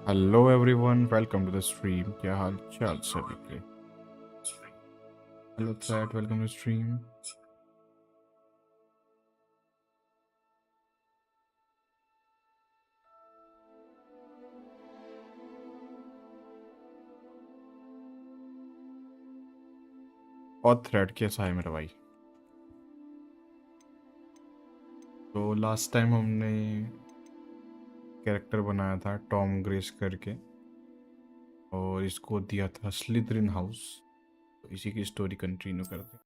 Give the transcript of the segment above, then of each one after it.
Hello everyone, welcome to the stream. क्या हाल चाल सभी के? Hello chat, welcome to stream. और थ्रेड कैसा है मेरा भाई? तो लास्ट टाइम हमने कैरेक्टर बनाया था टॉम ग्रेस करके और इसको दिया था स्लिथरिन हाउस। तो इसी की स्टोरी कंटिन्यू करते हैं।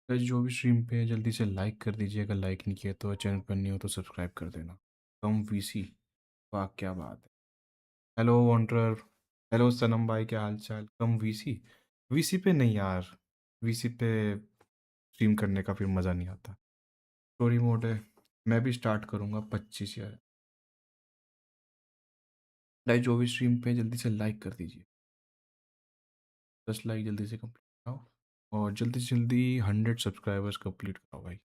गाइस, जो भी स्ट्रीम पे है जल्दी से लाइक कर दीजिए। अगर लाइक नहीं किया तो चैनल पर नहीं हो तो सब्सक्राइब कर देना। कम वीसी, वाह क्या बात है। हेलो वॉन्डरर, हेलो सनम भाई, क्या हाल चाल? कम वीसी, वीसी पे नहीं यार, वीसी पे स्ट्रीम करने का फिर मज़ा नहीं आता। स्टोरी मोड है, मैं भी स्टार्ट करूँगा 25 यार। लाइक जो भी स्ट्रीम पे जल्दी से लाइक कर दीजिए। 10 लाइक जल्दी से कंप्लीट कराओ और जल्दी से जल्दी 100 सब्सक्राइबर्स कंप्लीट कराओ भाई।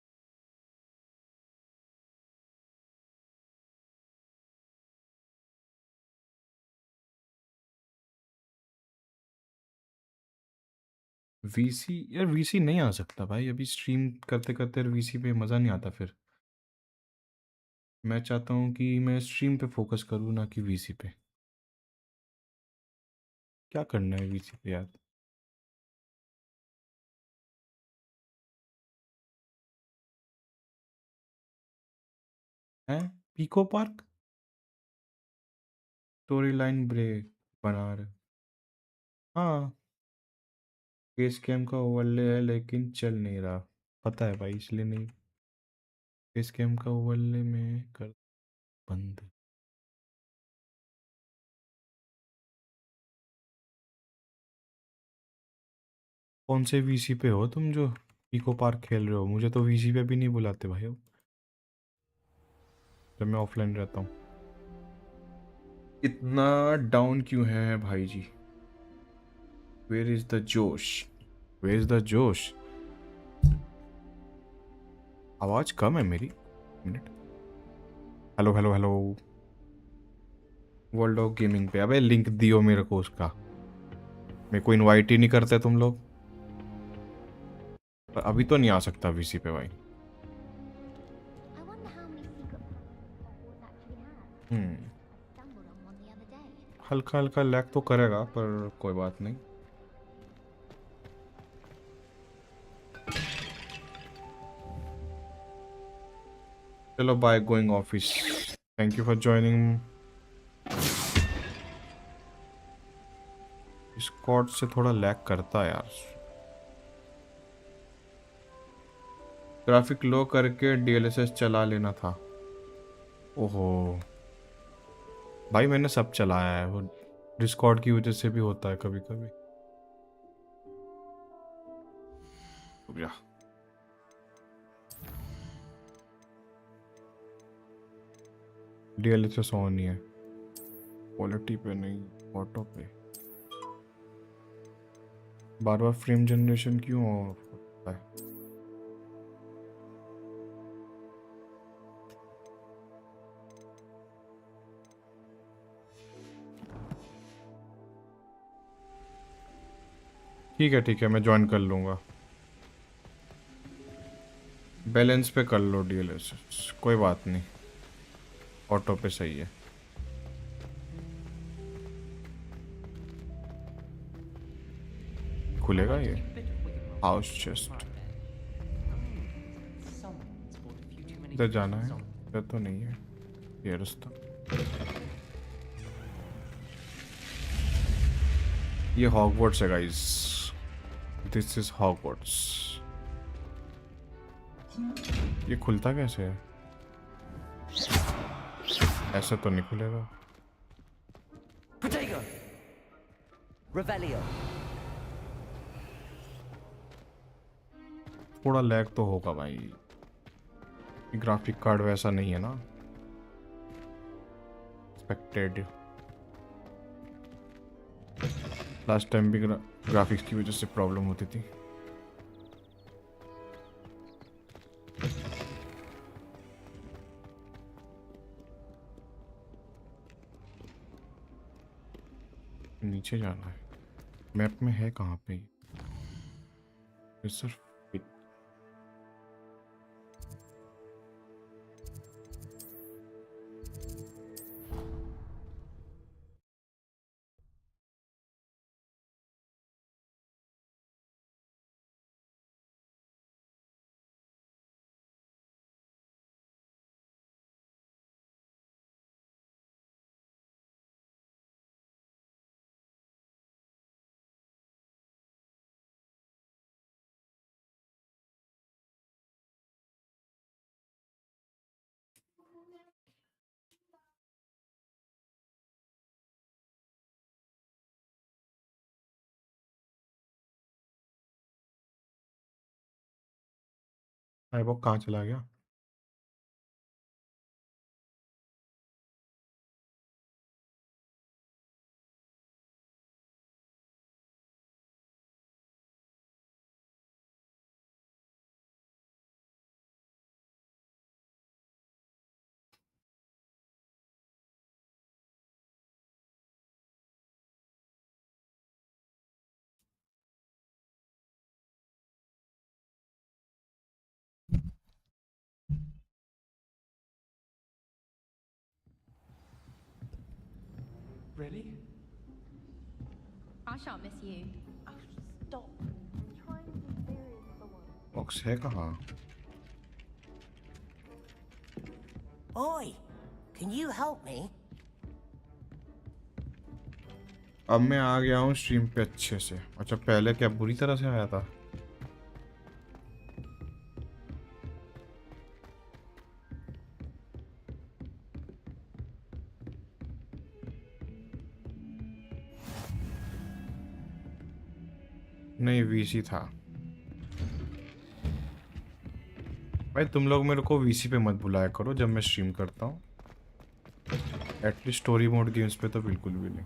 वीसी यार, वीसी नहीं आ सकता भाई अभी स्ट्रीम करते करते। वीसी पे मज़ा नहीं आता फिर। मैं चाहता हूँ कि मैं स्ट्रीम पे फोकस करूँ ना कि वीसी पे। क्या करना है वीसी पे यार? हैं? Pico Park story line break बना रहे? हाँ, फेस कैम का ओवरले है लेकिन चल नहीं रहा। पता है भाई, इसलिए नहीं। फेस कैम का ओवरले में कर बंद। कौन से वीसी पे हो तुम जो इको पार्क खेल रहे हो? मुझे तो वीसी पे भी नहीं बुलाते भाई अब, जब मैं ऑफलाइन रहता हूँ। इतना डाउन क्यों है भाई जी? वेयर इज द जोश? वेयर इज द जोश? आवाज कम है मेरी। Minute. Hello hello hello. World of gaming पे अबे लिंक दियो मेरे को उसका। मेरे को इनवाइट ही नहीं करते तुम लोग। पर अभी तो नहीं आ सकता वीसी पे भाई। हल्का हल्का लैग तो करेगा पर कोई बात नहीं। चलो bye, going office. Thank you for joining. Discord से थोड़ा लैग करता है यार। ग्राफिक लो करके डीएलएसएस चला लेना था। ओहो भाई, मैंने सब चलाया है। वो डिस्कॉर्ड की वजह से भी होता है कभी कभी। रुक जा। डीएलएसएस ऑन ही है, क्वालिटी पे नहीं, ऑटो पे। बार बार फ्रेम जनरेशन क्यों होता है? ठीक है, मैं ज्वाइन कर लूँगा। बैलेंस पे कर लो डीएलएसएस, कोई बात नहीं। ऑटो पे सही है। खुलेगा ये हाउस चेस्ट? इधर जाना है? इधर तो नहीं है ये रास्ता। ये हॉगवर्ट्स है गाइस, दिस इज हॉगवर्ट्स। ये खुलता कैसे है? ऐसा तो नहीं खुलेगा। थोड़ा लैग तो होगा भाई, ग्राफिक कार्ड वैसा नहीं है ना एक्सपेक्टेड। लास्ट टाइम भी ग्राफिक्स की वजह से प्रॉब्लम होती थी। नीचे जाना है। मैप में है कहाँ पे ये सिर्फ वो कहाँ चला गया? Really? I shan't miss you. Oh, stop. I'm trying to be serious for once. Box है कहाँ? Oi, can you help me? अब मैं आ गया हूँ स्ट्रीम पे अच्छे से। अच्छा पहले क्या बुरी तरह से आया था? नहीं वीसी था भाई। तुम लोग मेरे को वीसी पे मत बुलाया करो जब मैं स्ट्रीम करता हूँ। एटलीस्ट स्टोरी मोड गेम्स पे तो बिल्कुल भी नहीं।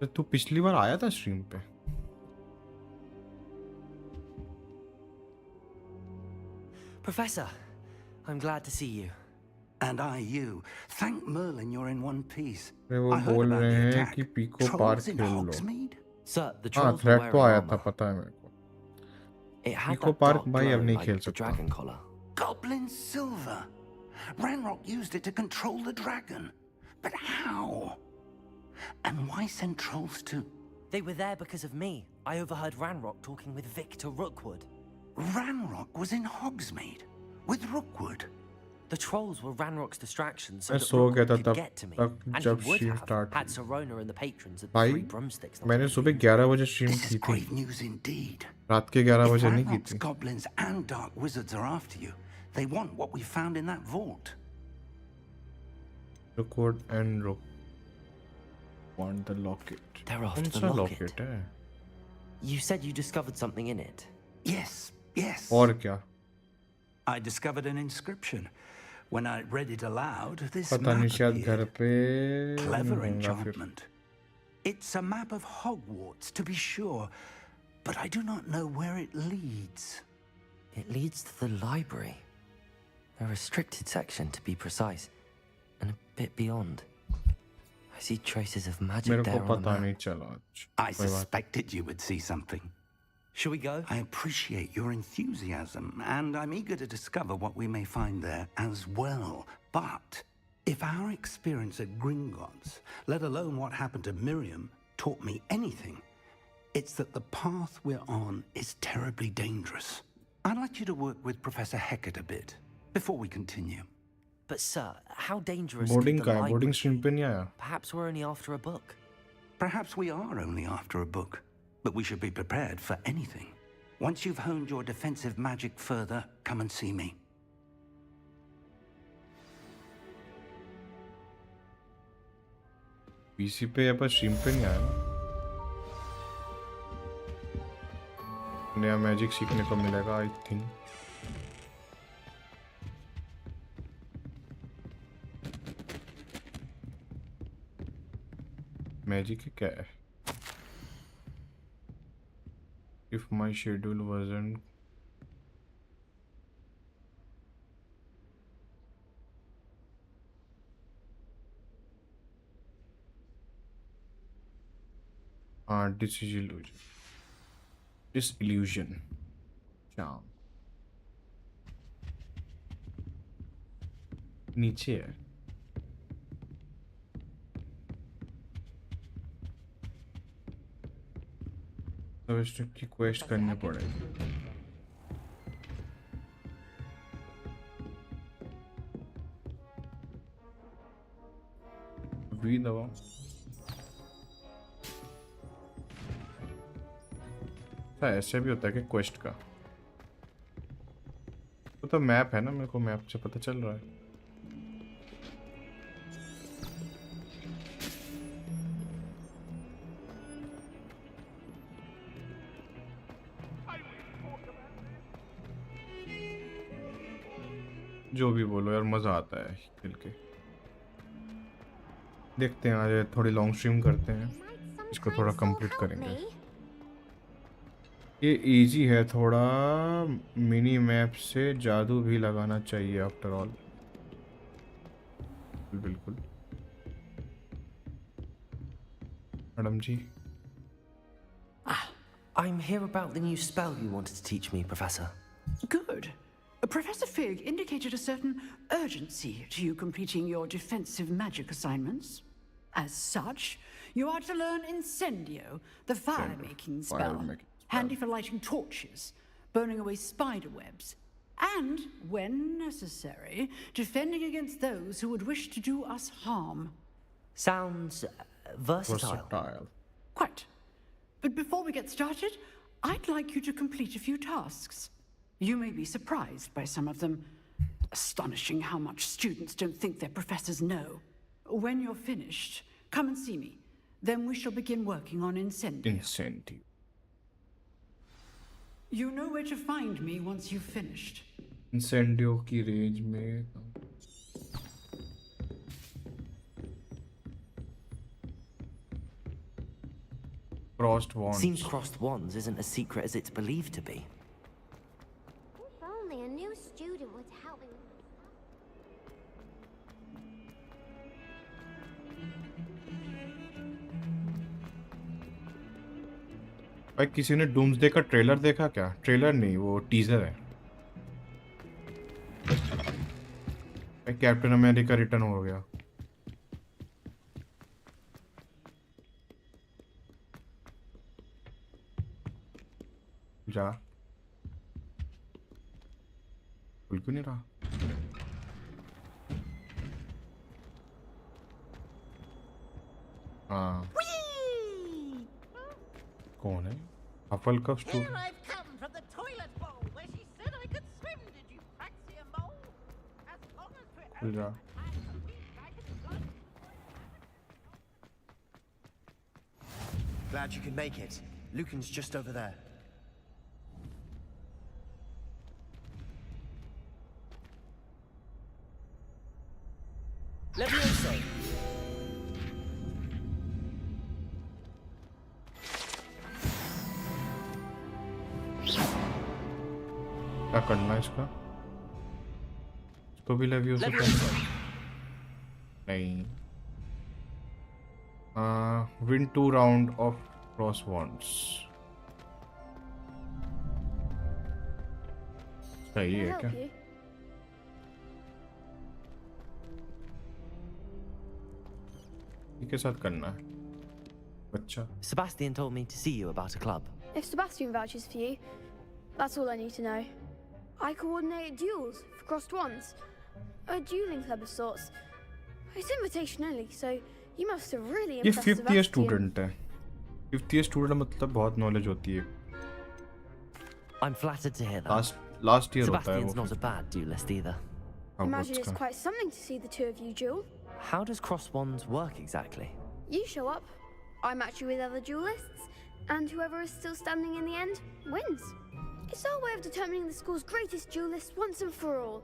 तो तू पिछली बार आया था स्ट्रीम पे? Professor, I'm glad to see you. And I you. Thank Merlin you're in one piece. वो I heard बोल about रहे the हैं attack. कि पीको पार्क Trolls in खेल लो। Hogsmeade? Sir, the हाँ trolls were थ्रेट तो wearing आया था, armor. पता है मेरे को। It had Pico that Park dark भाई अब glow नहीं like खेल the सकता। dragon collar. Goblin silver. Ranrock used it to control the dragon. But how? And why send trolls too? They were there because of me. I overheard Ranrock talking with Victor Rookwood. Ranrock was in Hogsmeade with Rookwood. The trolls were Ranrock's distraction so मैं that सो गया Rookwood था could तब get to me. तक And जब he would stream have start had हुई। Sirona and the patrons at the भाई Three Broomsticks. not मैंने to सुबह mention. 11 बजे स्ट्रीम This की is थी। grave news indeed. रात के 11 If बजे नहीं की Ranrock's थी। goblins and dark wizards are after you, they want what we found in that vault. Record and rook. Want the locket? They're after कौन the सा locket. locket है? You said you discovered something in it. Yes, yes. और क्या? I discovered an inscription. When I read it aloud, this पता नहीं map शायद घर appeared. पे Clever होगा फिर। enchantment. It's a map of Hogwarts, to be sure, but I do not know where it leads. It leads to the library. A restricted section, to be precise, and a bit beyond. I see traces of magic मेरे there को on the पता map. नहीं चला। I suspected you would see something. Shall we go? I appreciate your enthusiasm, and I'm eager to discover what we may find there as well. But if our experience at Gringotts, let alone what happened to Miriam, taught me anything, it's that the path we're on is terribly dangerous. I'd like you to work with Professor Hecat a bit before we continue. But sir, how dangerous boarding could का the है? library boarding be? Stream पे नहीं आया। Perhaps we're only after a book. Perhaps we are only after a book, but we should be prepared for anything. Once you've honed your defensive magic further, come and see me. PC पे या पर stream पे नहीं आया ना। नया magic सीखने को मिलेगा आई थिंक। मैजिक क्या है? If my schedule wasn't हाँ, disillusion charm नीचे है। तो इसकी क्वेस्ट करनी पड़ेगी। वी दबाओ। ऐसे भी होता है कि क्वेस्ट का तो मैप है ना, मेरे को मैप से पता चल रहा है। जो भी बोलो यार, मजा आता है खेल के। देखते हैं आज थोड़ी लॉन्ग स्ट्रीम करते हैं, इसको थोड़ा कंप्लीट करेंगे। ये इजी है थोड़ा, मिनी मैप से जादू भी लगाना चाहिए आफ्टर ऑल। बिल्कुल madam ji. I'm here about the new spell you wanted to teach me, Professor. Good. Professor Fig indicated a certain urgency to you completing your defensive magic assignments. As such, you are to learn Incendio, the fire-making spell, handy for lighting torches, burning away spider webs, and, when necessary, defending against those who would wish to do us harm. Sounds versatile. Quite. But before we get started, I'd like you to complete a few tasks. You may be surprised by some of them. Astonishing how much students don't think their professors know. When you're finished, come and see me. Then we shall begin working on Incendio. You know where to find me once you've finished. Incendio की range में crossed wands. Seems crossed wands isn't as secret as it's believed to be. If only a new student was helping. भाई किसी ने doomsday का trailer देखा क्या? Trailer नहीं, वो टीजर है। भाई कैप्टन अमेरिका रिटर्न हो गया। जा बिल्कुल नहीं रहा। हाँ कौन है? हफलकफ Here I've come from the toilet bowl where she said I could swim. Did you praxia mole? As long as we're जा। Glad you could make it. Lucan's just over there. Levioso! क्या करना है इसका? इसको भी लेवियोसो नहीं। Win 2 round of cross wands. सही है क्या? के साथ करना है बच्चा। Sebastian told me to see you about a club. If Sebastian vouches for you, that's all I need to know. I coordinate duels for crossed wands, a dueling club of sorts. It's invitation only, so you must have really ये impressed fifth year Sebastian. Student है। Fifth year student मतलब बहुत knowledge होती है। I'm flattered to hear that. Last year होता है Sebastian's वो। not a bad duelist either. Imagine it's quite something to see the two of you duel. How does cross wands work exactly? You show up, I match you with other duelists, and whoever is still standing in the end wins. It's our way of determining the school's greatest duelist once and for all.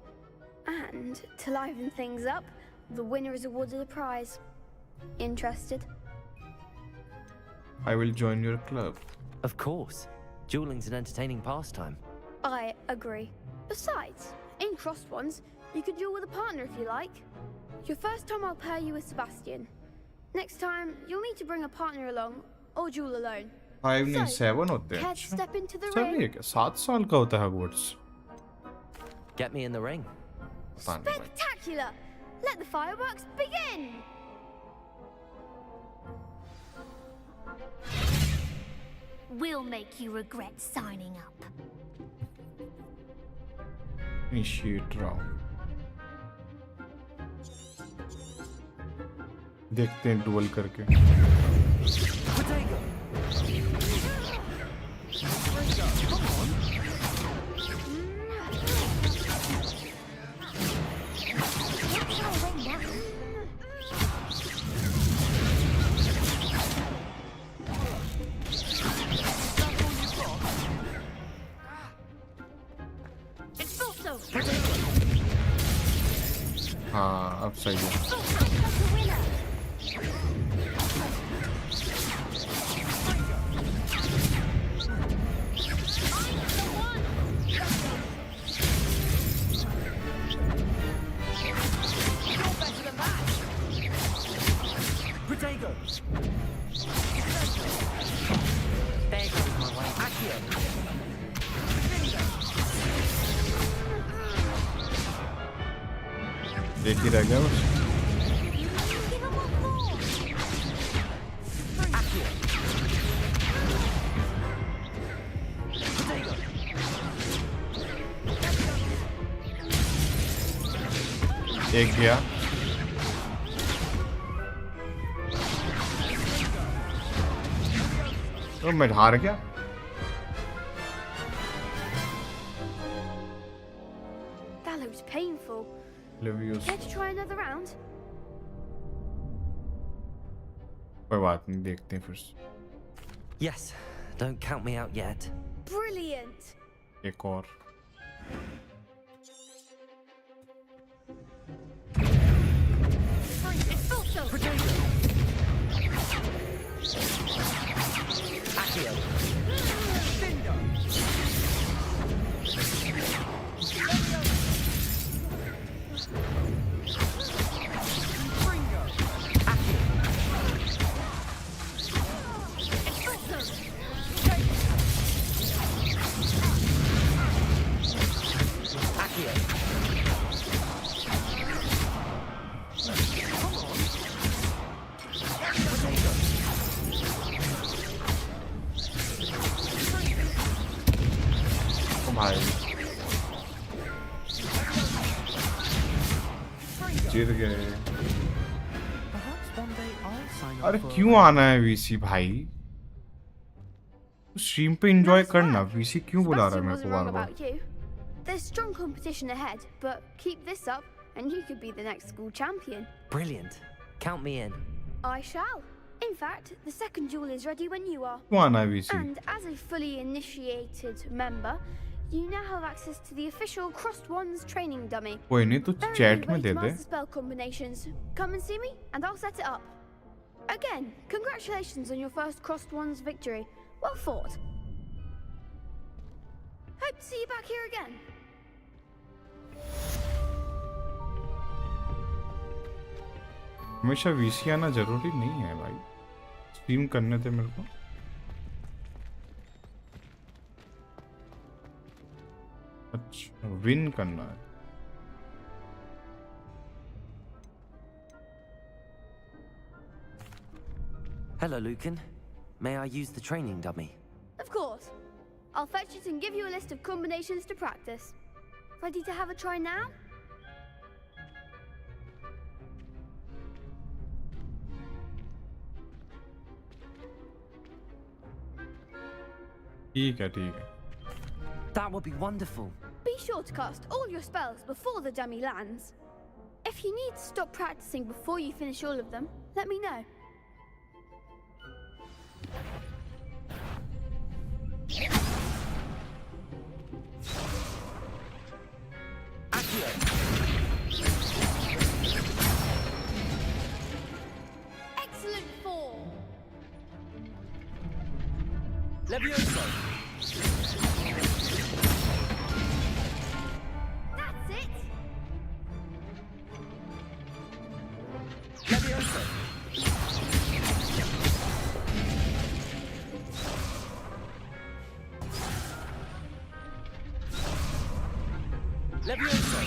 And to liven things up, the winner is awarded a prize. Interested? I will join your club. Of course. Dueling's an entertaining pastime. I agree. Besides, in crossed ones, you could duel with a partner if you like. Your first time I'll pair you with Sebastian. Next time, you'll need to bring a partner along, or duel alone? 5 नहीं So, 7 होते हैं। Care to step into the sir ring? ये क्या 7 साल का होता है Hogwarts? Get me in the ring. पता नहीं भाई। Spectacular! Let the fireworks begin! We'll make you regret signing up. Initiate round। देखते हैं डुअल करके। हाँ अब सही है। एक ही रह गया बस। एक गया। तो मैं हार गया। That looks painful. Levius। Care to try another round? कोई बात नहीं, देखते हैं फिर से। Yes, don't count me out yet. Brilliant! एक और। जीत गए। अरे क्यों आना है वीसी भाई? स्ट्रीम पे एंजॉय करना, वीसी क्यों बुला रहा है मेरे को बार बार? There's strong competition ahead, but keep this up and you could be the next school champion. Brilliant. Count me in. I shall. In fact, the second duel is ready when you are. क्यों आना है VC? And as a fully initiated member, you now have access to the official Crossed Wands training dummy. कोई नहीं, तू chat में दे दे। Spell combinations. Come and see me, and I'll set it up. Again, congratulations on your first Crossed Wands victory. Well fought. Hope to see you back here again. हमेशा VC आना जरूरी नहीं है भाई, स्ट्रीम करने थे मेरे को। अच्छा, विन करना है। Hello, Lucan. May I use the training dummy? Of course. I'll fetch it and give you a list of combinations to practice. Ready to have a try now? ठीक है, ठीक है। That would be wonderful. Be sure to cast all your spells before the dummy lands. If you need to stop practicing before you finish all of them, let me know. Excellent form. Levioso. That's it. Levioso. Levioso.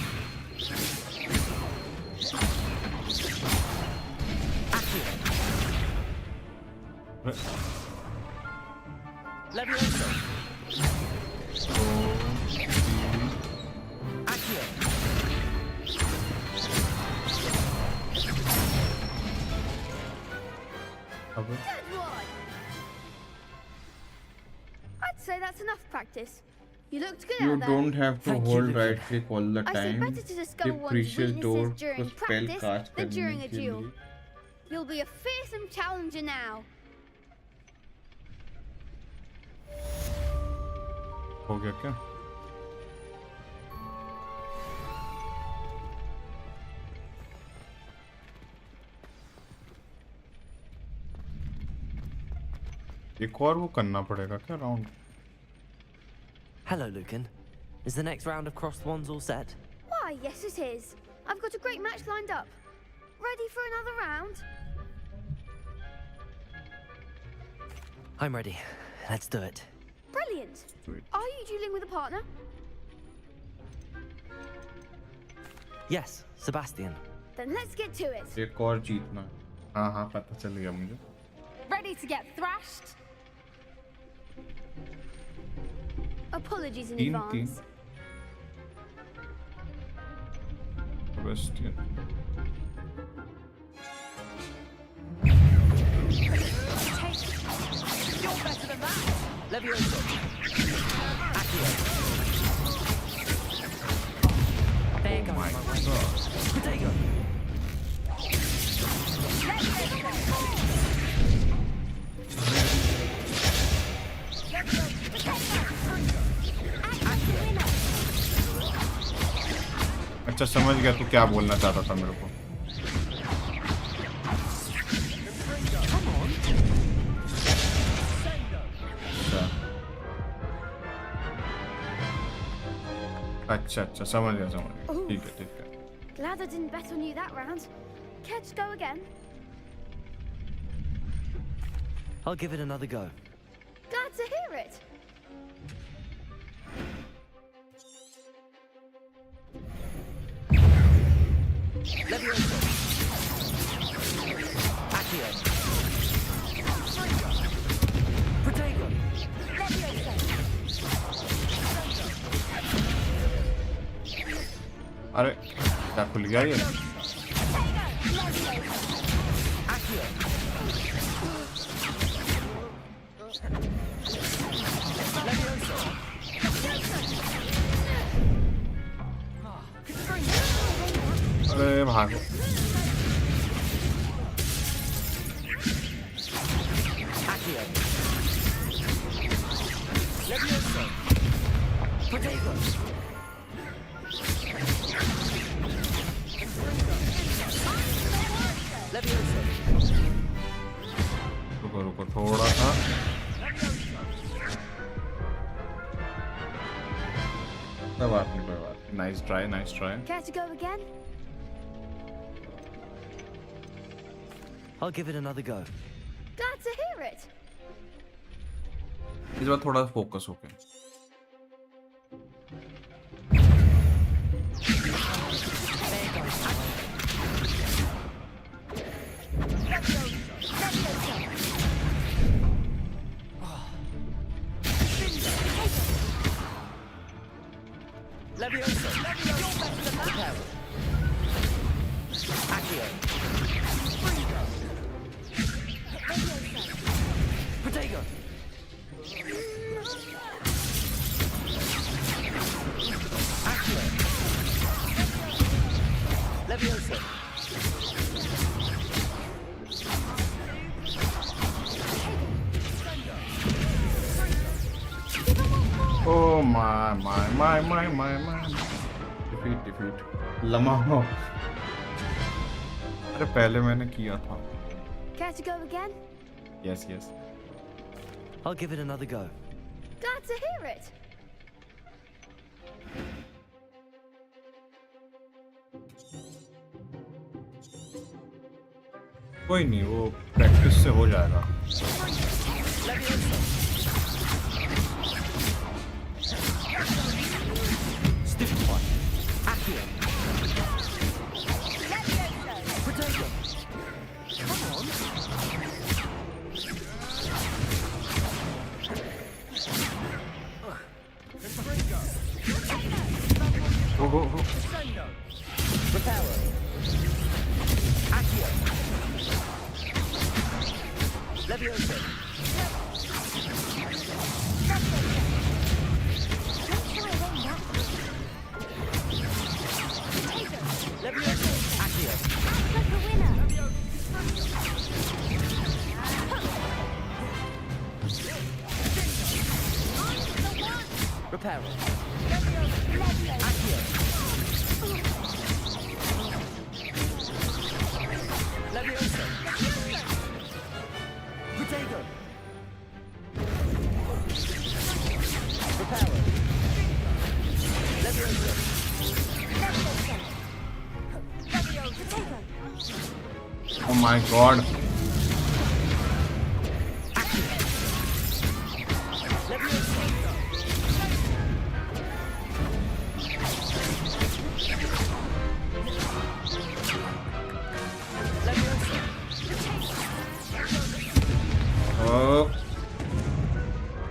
Accio. Levioso. Accio. Good one. I'd say that's enough practice. You looked good You out there. don't have to Thank you, hold Lucan. right click all the I say time. better to discover ये one's precious door weaknesses को during spell practice cast than during करने a के duel. लिए You'll be a fearsome challenger now. हो गया क्या? एक और वो करना पड़ेगा क्या round? Hello, Lucan. Is the next round of crossed wands all set? Why, yes it is. I've got a great match lined up. Ready for another round? I'm ready. Let's do it. Brilliant. Sweet. Are you dueling with a partner? Yes, Sebastian. Then let's get to it. एक और जीतना है। हाँ हाँ पता चल गया मुझे। Ready to get thrashed? Apologies in Team. advance. Sebastian. You're better than that. Levioso. Accio. There goes my way. Potato. अच्छा समझ गया तू क्या बोलना चाहता था मेरे को। अच्छा अच्छा समझ गया ठीक है ठीक है। Glad I didn't bet on you that round. Care to go again? I'll give it another go. Glad to hear it. Levioso. Accio. Potato. अरे क्या खुल गया ये? Accio. Levioso. अरे भागो। Accio. Levioso. Potato. Levioso. रुको रुको थोड़ा सा। कोई बात नहीं। Nice try. Care to go again? I'll give it another go. Glad to hear it. इस बार थोड़ा फोकस हो गया। Levioso. Prepare. Accio. Potato. Accio. Levioso. Oh my. Defeat. लम्हा। अरे पहले मैंने किया था। Care to go again? Yes. I'll give it another go. Glad to hear it. कोई नहीं वो प्रैक्टिस से हो जाएगा। Stiff one. go. Reparo. Accio. Levioso. Levioso. Accio. Like a winner. Reparo. Levioso. Potato. Reparo. Levioso. Oh my god.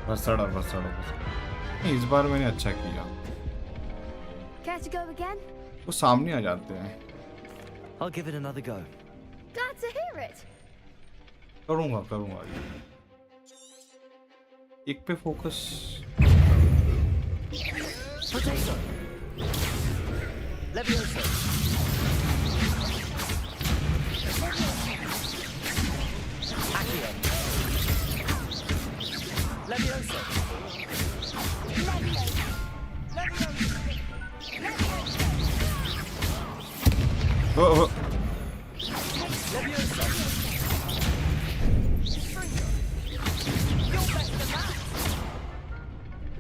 बसड़ा इस बार मैंने अच्छा किया। Care to go again? वो सामने आ जाते हैं। I'll give it another go. Glad to hear it. करूँगा एक पे focus. Potato. Levioso. Accio. Levioso. Oh. Levioso.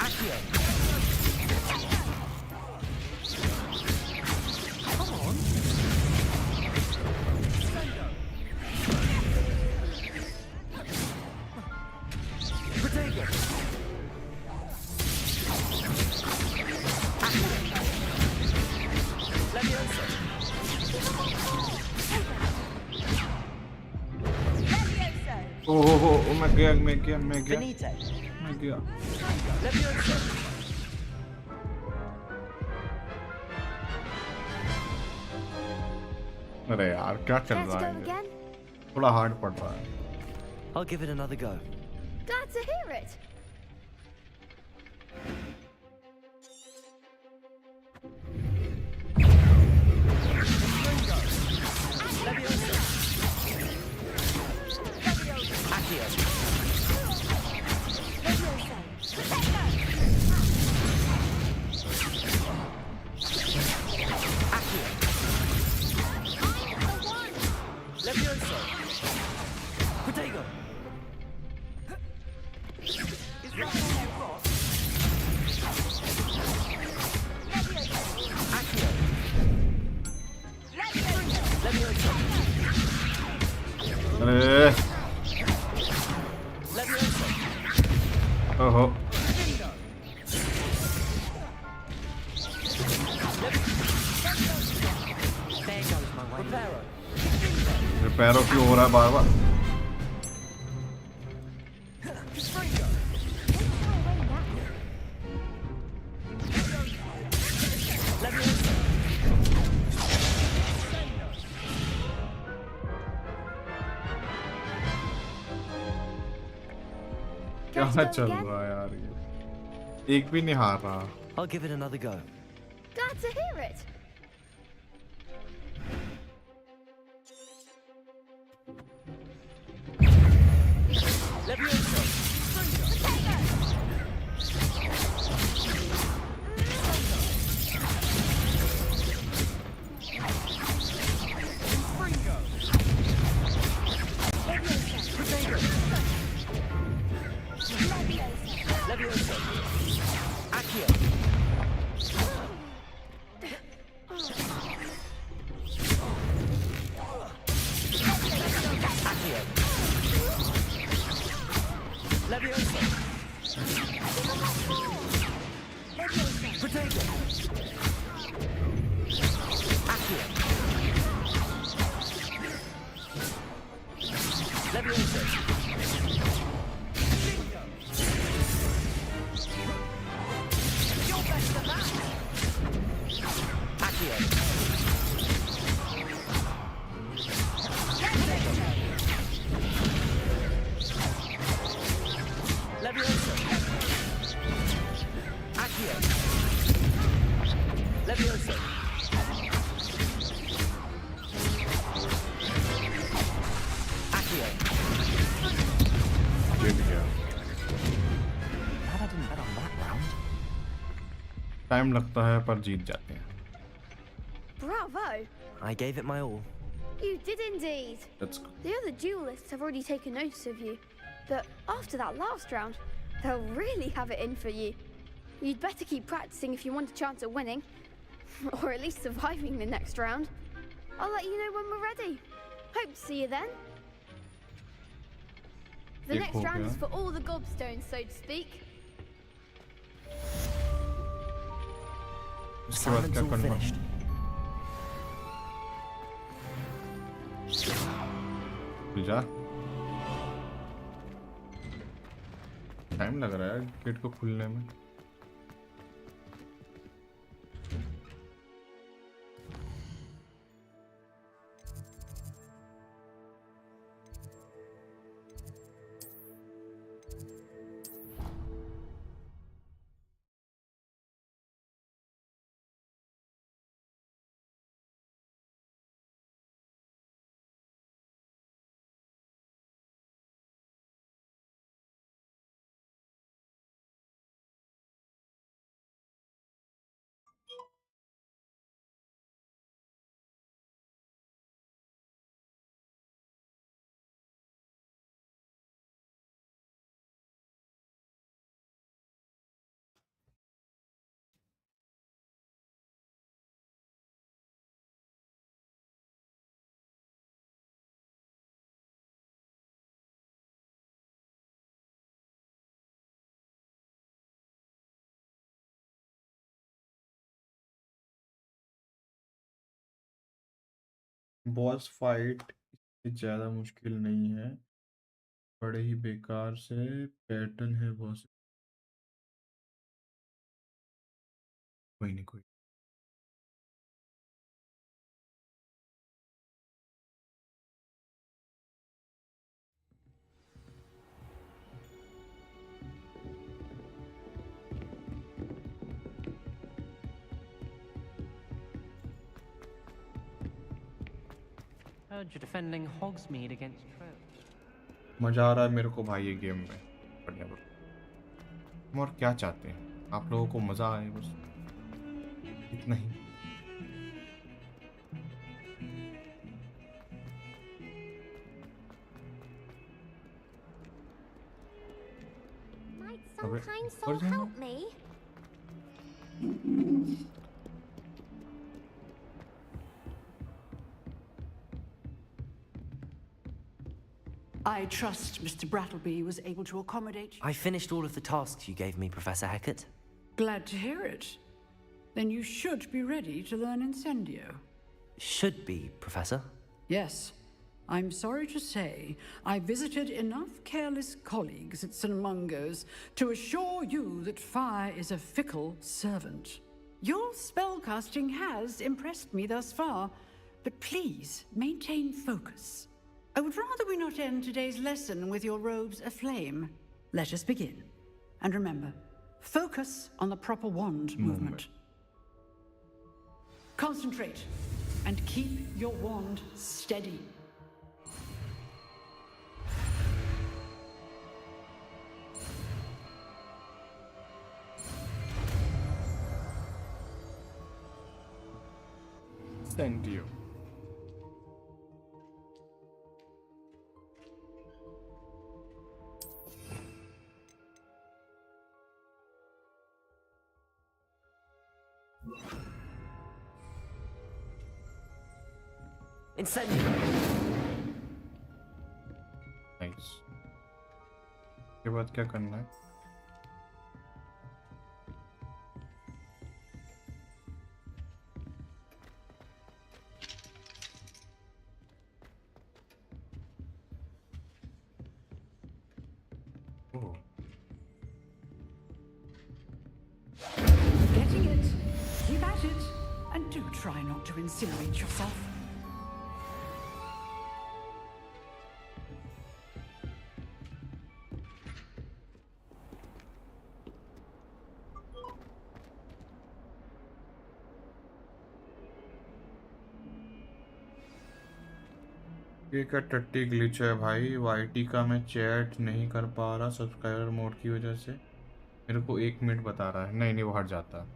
Accio. Come on. Potato. Levioso. Oh, मैं गया। Finite. गया। Levioso. अरे यार क्या चल Care to रहा go है? again? थोड़ा हार्ड पड़ रहा है। I'll give it another go. Glad to hear it. Levioso. Accio. Accio. Levioso. Potato. Accio. Levioso. अरे Levioso. ओहो There goes my way. Reparo. रिपेयरो क्यों हो रहा है बार बार? Levioso. क्या Care to go चल again? रहा है यार ये? एक भी नहीं हार रहा। I'll give it another go. Glad to hear it. Levioso. Levioso. Accio. Accio. Levioso. Accio. Levioso. Accio. जीत गया। Glad I didn't bet on that round. Time लगता है पर जीत जाते हैं। Bravo! I gave it my all. You did indeed. Let's go. The other duelists have already taken notice of you, but after that last round, they'll really have it in for you. You'd better keep practicing if you want a chance at winning, or at least surviving the next round. I'll let you know when we're ready. Hope to see you then. The Ye next ho round gaya. is for all the gobstones, so to speak. इसके बाद Assignment's क्या all करना? finished. जा। Time लग रहा है gate को खुलने में। बॉस फाइट ज़्यादा मुश्किल नहीं है, बड़े ही बेकार से पैटर्न है बॉस। कोई नहीं कोई। Heard you're defending Hogsmeade against Kreo. मज़ा आ रहा है मेरे को भाई ये गेम में। बढ़िया बढ़िया। हम और क्या चाहते हैं? आप लोगों को मज़ा आए बस, इतना ही। Might some some kind kind soul soul help help me? I trust Mr. Brattleby was able to accommodate you. I finished all of the tasks you gave me, Professor Hecat. Glad to hear it. Then you should be ready to learn Incendio. Should be, Professor. Yes. I'm sorry to say, I visited enough careless colleagues at St. Mungo's to assure you that fire is a fickle servant. Your spellcasting has impressed me thus far, but please maintain focus. I would rather we not end today's lesson with your robes aflame. Let us begin. And remember, focus on the proper wand movement. Concentrate and keep your wand steady. Thank you. Incendio! Nice. के बाद क्या करना है? ओह, Getting it. Keep at it. And do try try not to incinerate yourself. ये क्या टट्टी glitch है भाई? वाईटी का मैं चैट नहीं कर पा रहा सब्सक्राइबर मोड की वजह से। मेरे को 1 मिनट बता रहा है। नहीं वो हट जाता।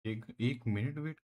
एक minute wait.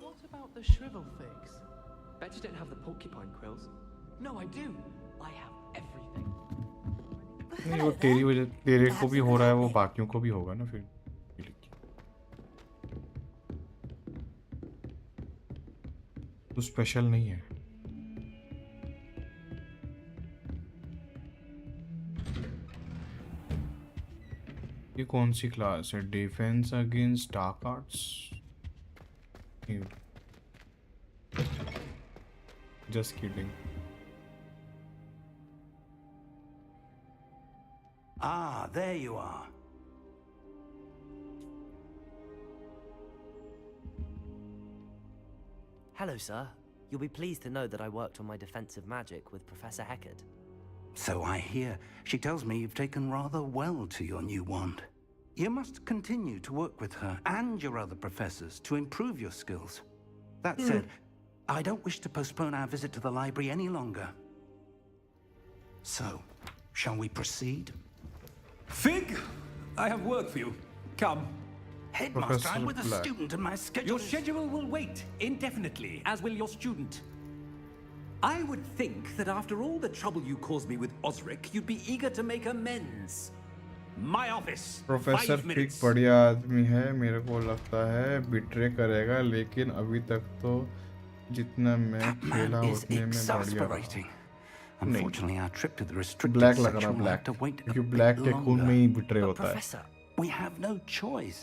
What about the shrivel figs? Bet you don't have the porcupine quills. No, I do. I have everything. नहीं वो तेरी वजह तेरे को भी हो रहा है, वो बाकियों को भी होगा ना फिर। तो स्पेशल नहीं है। ये कौन सी क्लास है? Defence against dark arts. Just kidding. Ah, there you are. Hello, sir. You'll be pleased to know that I worked on my defensive magic with Professor Heckard. So I hear. She tells me you've taken rather well to your new wand. You must continue to work with her and your other professors to improve your skills. That said, I don't wish to postpone our visit to the library any longer. So, shall we proceed? Fig, I have work for you. Come. Headmaster, I'm with a student and my schedule Your schedule will wait indefinitely, as will your student. I would think that after all the trouble you caused me with Osric, you'd be eager to make amends. My office. Professor fig बढ़िया आदमी है, मेरे को लगता है betray करेगा, लेकिन अभी तक तो जितना मैं खेला उतने में बढ़िया रहा। Unfortunately, our trip to the restricted black लग section रहा will have black, to wait a क्योंकि bit ब्लैक के खून में ही longer. बिट्रे होता है। Professor, we have no choice.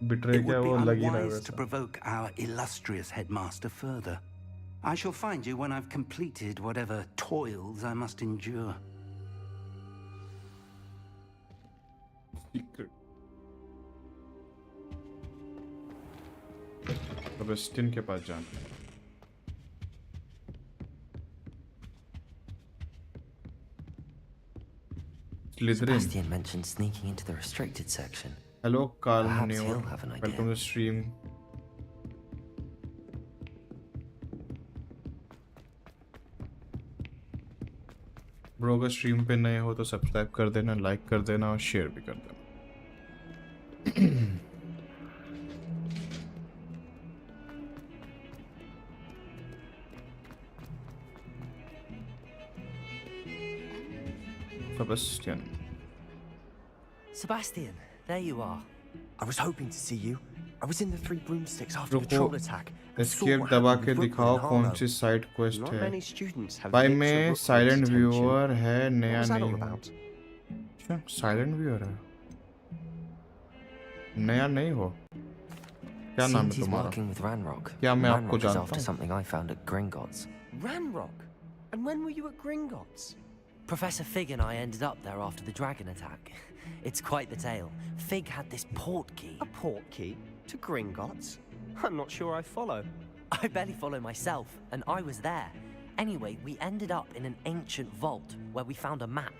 Betray It क्या would वो be लग ही रहा है unwise to वैसा। provoke our illustrious headmaster further. I shall find you when I've completed whatever toils I must endure. Secret. Sebastian के पास जाना। Sebastian mentioned sneaking into the restricted section. Hello, Perhaps Cᴏᴘᴀ. he'll have an idea. Welcome to the stream. Bro अगर stream पे नए हो तो subscribe कर देना, like कर देना और शेयर भी कर देना। Sebastian. Sebastian, there you are. I was hoping to see you. I was in the Three Broomsticks after the troll attack. Escape दबा के दिखाओ कौन सी साइड क्वेस्ट है। भाई मैं साइलेंट व्यूअर है, नया नहीं हूँ। अच्छा साइलेंट व्यूअर है, नया नहीं हो। क्या नाम है तुम्हारा? क्या मैं आपको जानता हूँ? Something I found at Gringotts. Ranrock? And when were you at Gringotts? Professor Fig and I ended up there after the dragon attack. It's quite the tale. Fig had this port key. A port key? To Gringotts? I'm not sure I follow. I barely follow myself, and I was there. Anyway, we ended up in an ancient vault where we found a map.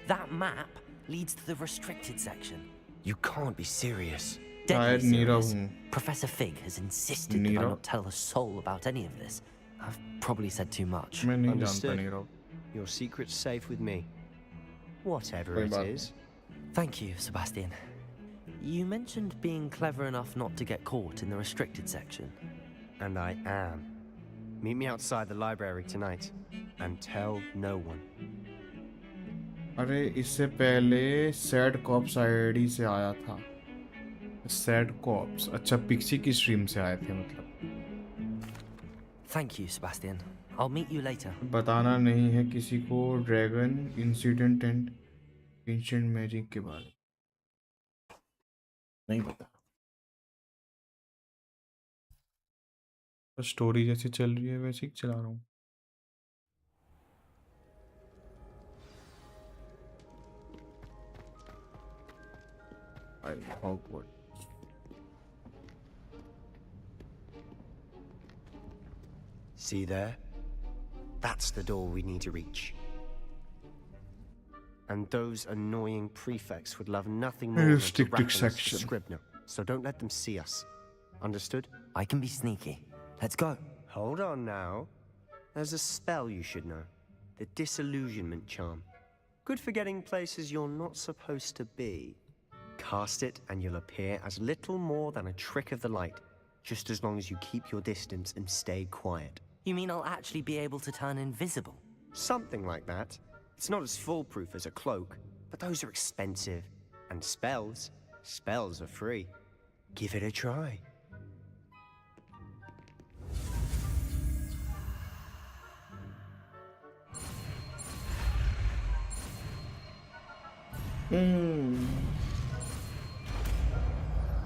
That map leads to the restricted section. You can't be serious. Deadly serious. हूँ। Professor Fig has insisted that I not tell a soul about any of this. I've probably said too much. मैं नहीं जानता Understood. Nirav. Your secret's safe with me. Whatever कोई it बात is. Thank you, Sebastian. You mentioned being clever enough not to get caught in the restricted section. And I am. Meet me outside the library tonight. And tell no one. अरे इससे पहले sad cops ID से आया था। Sad cops, अच्छा pixie की stream से आए थे मतलब। Thank you, Sebastian. I'll meet you later. बताना नहीं है किसी को dragon incident and ancient magic के बारे नहीं पता। स्टोरी जैसे चल रही है वैसे ही चला रहा हूँ। Hogwarts. See there? That's the door we need to reach. And those annoying prefects would love nothing more than to Restricted reckon us to section. Scribner. So don't let them see us. Understood? I can be sneaky. Let's go. Hold on now. There's a spell you should know. The Disillusionment Charm. Good for getting places you're not supposed to be. Cast it and you'll appear as little more than a trick of the light. Just as long as you keep your distance and stay quiet. You mean I'll actually be able to turn invisible? Something like that. It's not as foolproof as a cloak, but those are expensive. And spells are free. Give it a try.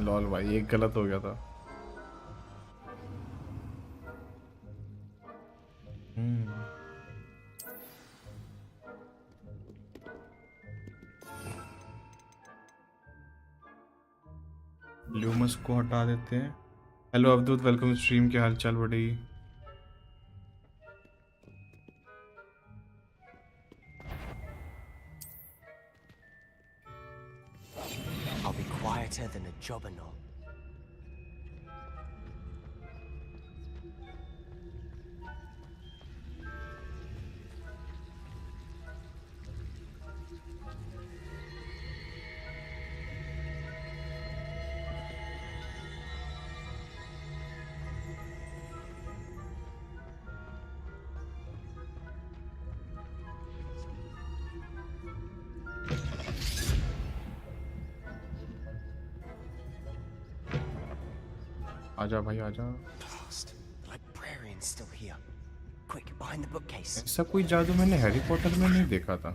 Lol भाई एक गलत हो गया था। ल्यूमस को हटा देते हैं। हेलो अवधूत, वेलकम स्ट्रीम। के हाल चाल बड़ी? I'll be quieter than a jobberknoll. आजा भाई आजा। Blast. The librarian's still here. Quick, behind the bookcase. ऐसा कोई जादू मैंने हैरी पॉटर में नहीं देखा था।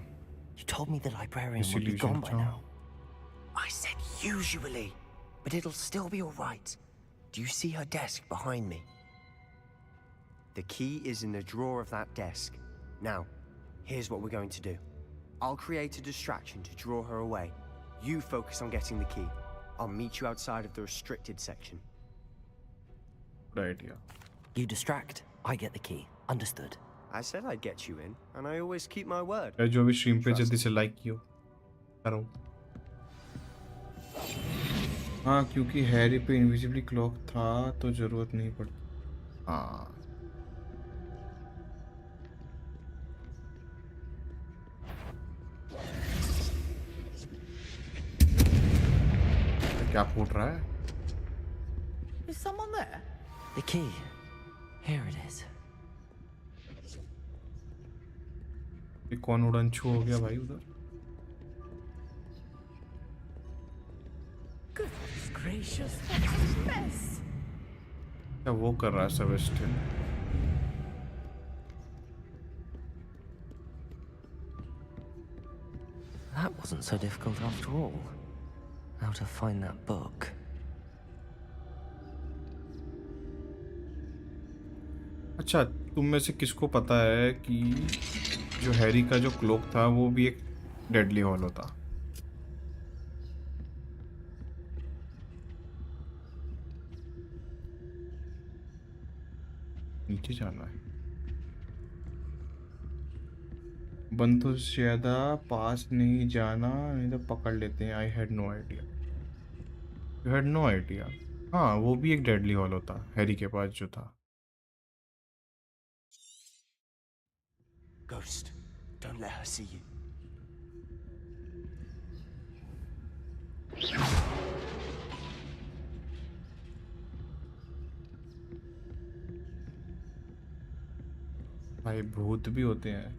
You told me the librarian would be Disillusion gone by charm. now. I said usually, but it'll still be all right. Do you see her desk behind me? The key is in the drawer of that desk. Now, here's what we're going to do. I'll create a distraction to draw her away. You focus on getting the key. I'll meet you outside of the restricted section. Good idea. You distract, I get the key. Understood. I said I'd get you in, and I always keep my word. जो भी stream पे जल्दी से like कियो करो। हाँ, क्योंकि Harry पे इनविजिबली क्लॉक था तो जरूरत नहीं पड़ती। हाँ क्या फूट रहा है? Is someone there? The key. Here it is. ये कौन उड़नछू हो गया भाई उधर? Goodness gracious, what a mess! क्या वो कर रहा है Sebastian? That wasn't so difficult after all. How to find that book? अच्छा, तुम में से किसको पता है कि जो हैरी का जो क्लोक था वो भी एक डेडली हॉलो था? नीचे जाना है। बंदूक से ज़्यादा पास नहीं जाना, नहीं तो पकड़ लेते हैं। I had no idea. You had no idea. हाँ, वो भी एक डेडली हॉलो था हैरी के पास जो था। Ghost, don't let her see you. भाई भूत भी होते हैं।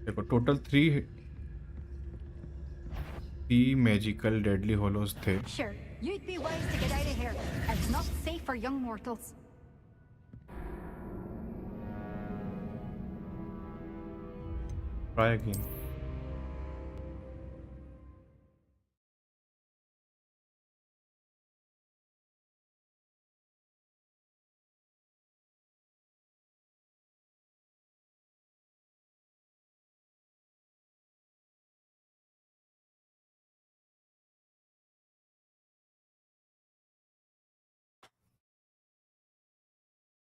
देखो total three magical deadly hollows थे। Sure, you'd be wise to get out of here. It's not safe for young mortals. Try again.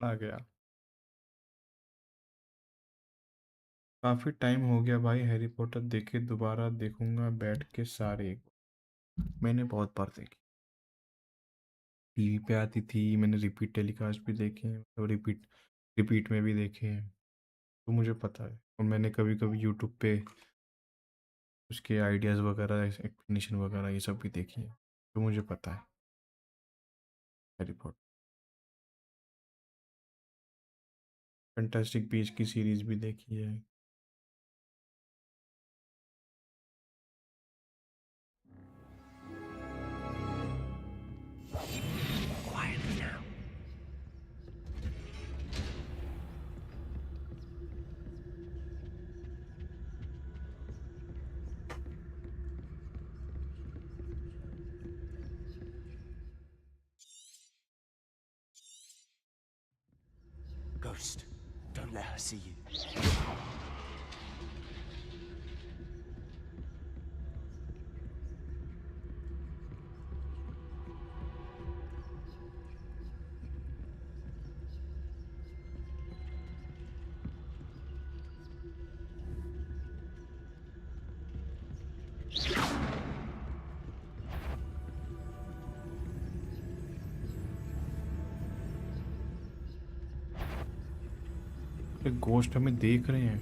आ गया। काफ़ी टाइम हो गया भाई हैरी पॉटर देखे, दोबारा देखूंगा बैठ के सारे। मैंने बहुत बार देखी, टीवी पे आती थी, मैंने रिपीट टेलीकास्ट भी देखे हैं, तो रिपीट में भी देखे हैं, तो मुझे पता है। और मैंने कभी कभी यूट्यूब पे उसके आइडियाज़ वगैरह, एक्सप्लेनेशन वगैरह ये सब भी देखी है, तो मुझे पता है हैरी पॉटर। फैंटास्टिक बीस्ट की सीरीज़ भी देखी है। Quietly now. Ghost, don't let her see you. गोश्त हमें देख रहे हैं।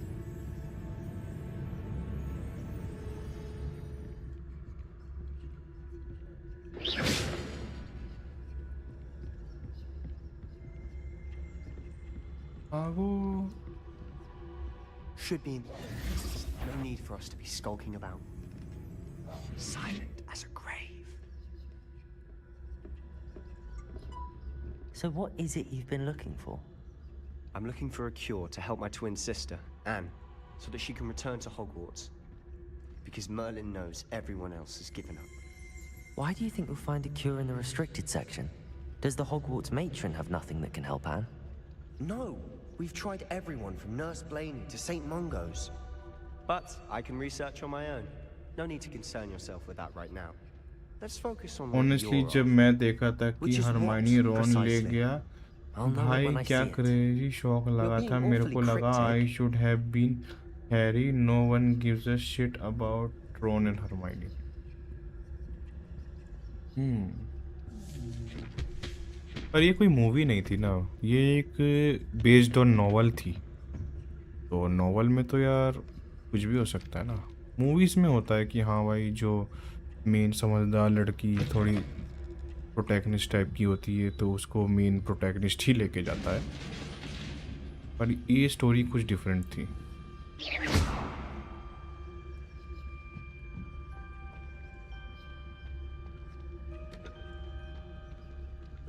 भागो। Should be. No need for us to be skulking about. Silent as a grave. So what is it you've been looking for? I'm looking for a cure to help my twin sister, Anne, so that she can return to Hogwarts. Because Merlin knows everyone else has given up. Why do you think you'll find a cure in the restricted section? Does the Hogwarts matron have nothing that can help Anne? No! We've tried everyone from Nurse Blaney to St. Mungo's. But I can research on my own. No need to concern yourself with that right now. Let's focus on what Honestly, you're जब मैं देखा था कि Hermione Ron ले गया, भाई क्या crazy शौक लगा था मेरे को। लगा I should have been Harry, no one gives a shit about Ron and Hermione. पर ये कोई मूवी नहीं थी ना, ये एक बेस्ड ऑन नॉवल थी, तो नॉवल में तो यार कुछ भी हो सकता है ना। मूवीज़ में होता है कि हाँ भाई जो मेन समझदार लड़की थोड़ी प्रोटैगनिस्ट टाइप की होती है तो उसको मेन प्रोटैगनिस्ट ही लेके जाता है, पर ये स्टोरी कुछ डिफरेंट थी।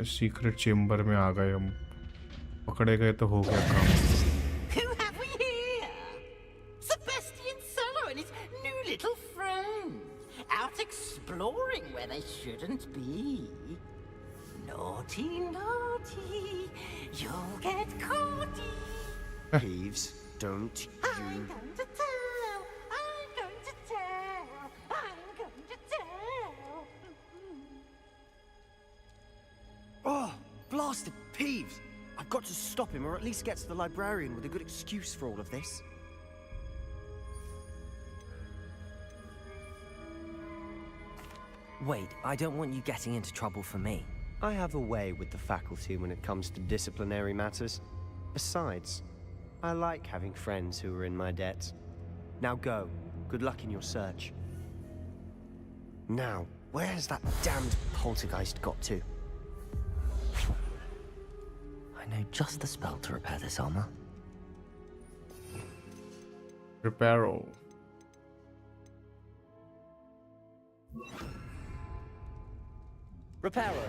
सीक्रेट चेम्बर में आ गए हम, पकड़े गए तो हो गया काम। Who have we here? Sebastian Sallow and his new little friend, out exploring where they shouldn't be. Naughty, naughty, you'll get caughty. Peeves, don't I'm you... going to tell, I'm going to tell, I'm going to tell. Oh, blast bastard Peeves! I've got to stop him, or at least get to the librarian with a good excuse for all of this. Wait, I don't want you getting into trouble for me. I have a way with the faculty when it comes to disciplinary matters. Besides, I like having friends who are in my debt. Now go. Good luck in your search. Now, where has that damned poltergeist got to? I know just the spell to repair this armor. Reparo. Reparo.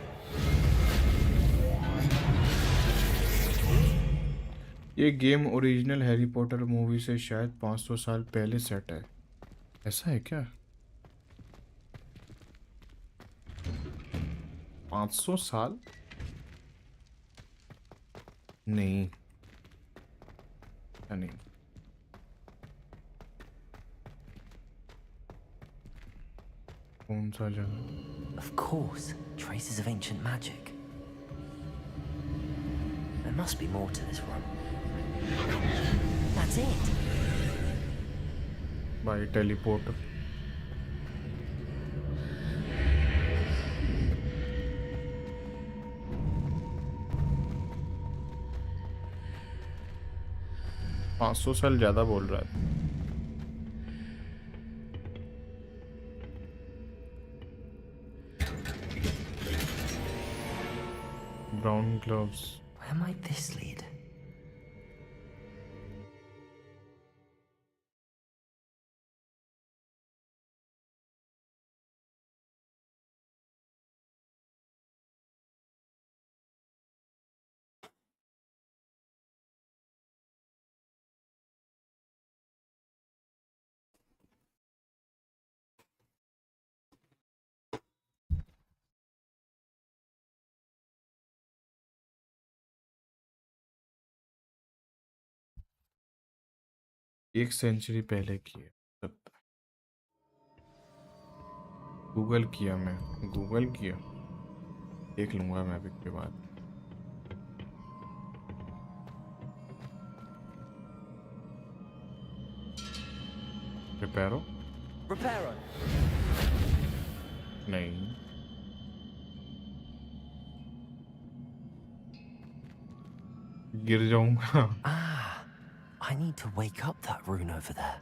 ये game original Harry Potter movie से शायद 500 साल पहले set है। ऐसा है क्या? 500 साल? नहीं, नहीं। कौन सा जगह? Of course, traces of ancient magic. There must be more to this run. That's it. By teleporter. $500 साल ज्यादा बोल रहा है। Brown gloves. Where might this lead? एक सेंचुरी पहले की है। गूगल किया मैं, गूगल किया, देख लूंगा मैं अभी के बाद। रिपेरो? Reparo. नहीं। गिर जाऊंगा। I need to wake up that rune over there.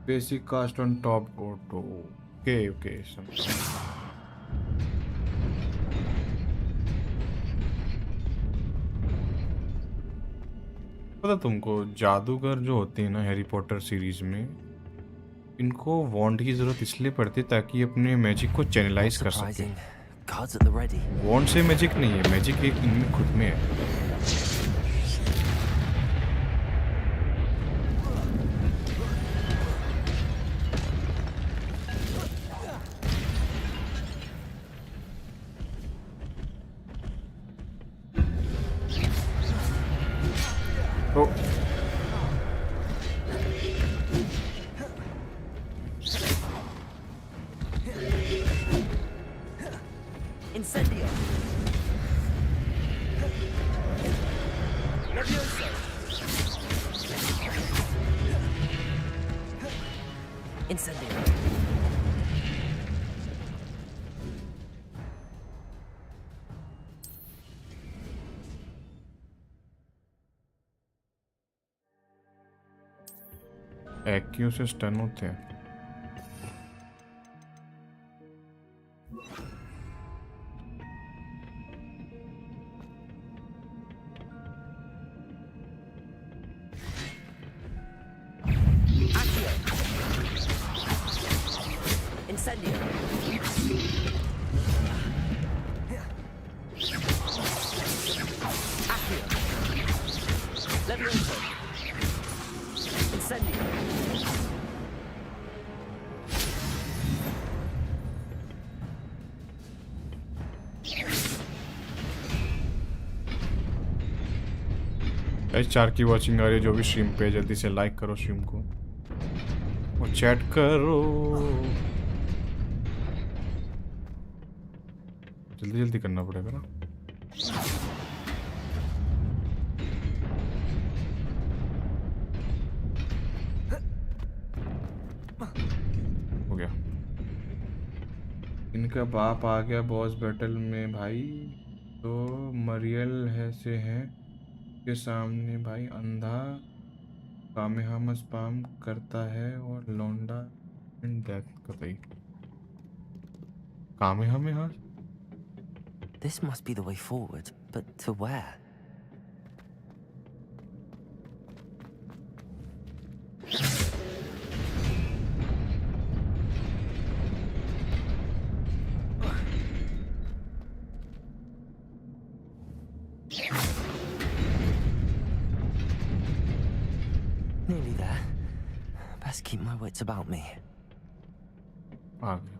Basic cast on top auto. Okay. पता तुमको जादूगर जो होते हैं ना हैरी पॉटर सीरीज में, इनको वॉन्ड की जरूरत इसलिए पड़ती है ताकि अपने मैजिक को चैनलाइज कर सके। वॉन्ड से मैजिक नहीं है, मैजिक एक इनमें खुद में है। तो Incendio. Incendio. एक्यू से स्टन होते हैं। चार की वॉचिंग आ रही है जो भी स्ट्रीम पे, जल्दी से लाइक करो स्ट्रीम को और चैट करो, जल्दी जल्दी करना पड़ेगा ना। हो गया, इनका बाप आ गया बॉस बैटल में भाई, तो मरियल है से हैं के सामने भाई, अंधा कामेहामा स्पैम करता है और लौंडा एंड डेथ कतई कामेहामा। This must be the way forward, but to where? Nearly there. Best keep my wits about me. आ गया।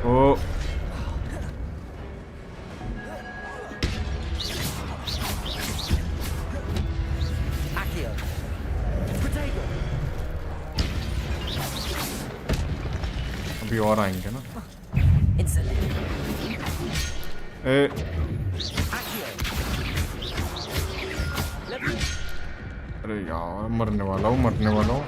ओ अभी और आएंगे ना। ए अरे यार मरने वाला हूँ, मरने वाला हूँ।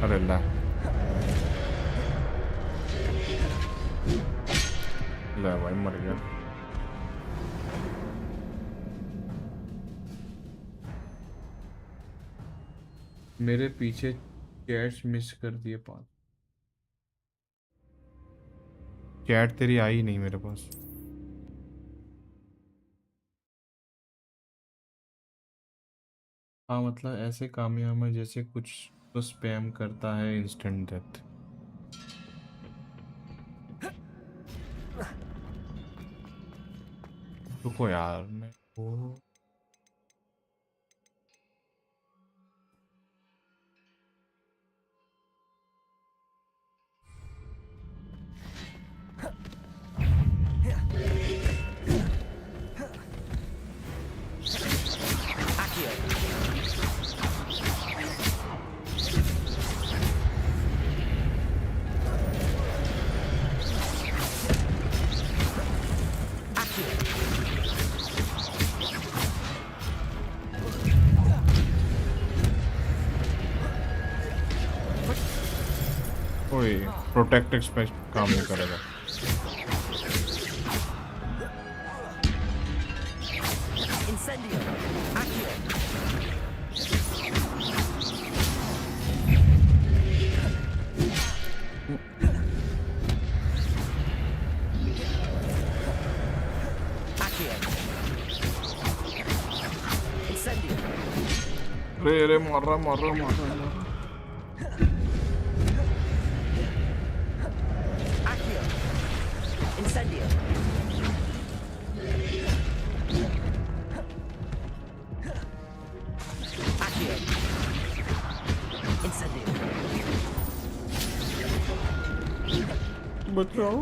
अरे ला ले भाई मर गया। मेरे पीछे चैट्स मिस कर दिए 5। चैट तेरी आई नहीं मेरे पास। हाँ मतलब ऐसे कामयाब जैसे कुछ तो स्पैम करता है इंस्टेंट डेथ। रुको यार मैं वो प्रोटेक्ट एक्सपेक्ट काम नहीं करेगा। रे मार रहा बचाओ।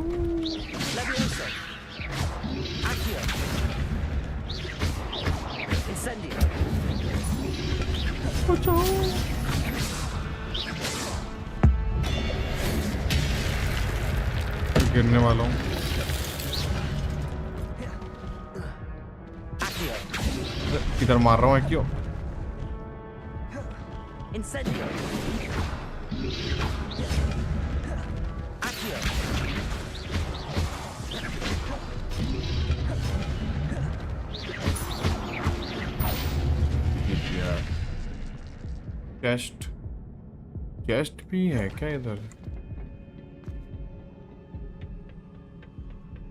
बचाओ। गिरने वाला हूँ। किधर मार रहा हूँ क्यों? चेस्ट भी है क्या इधर?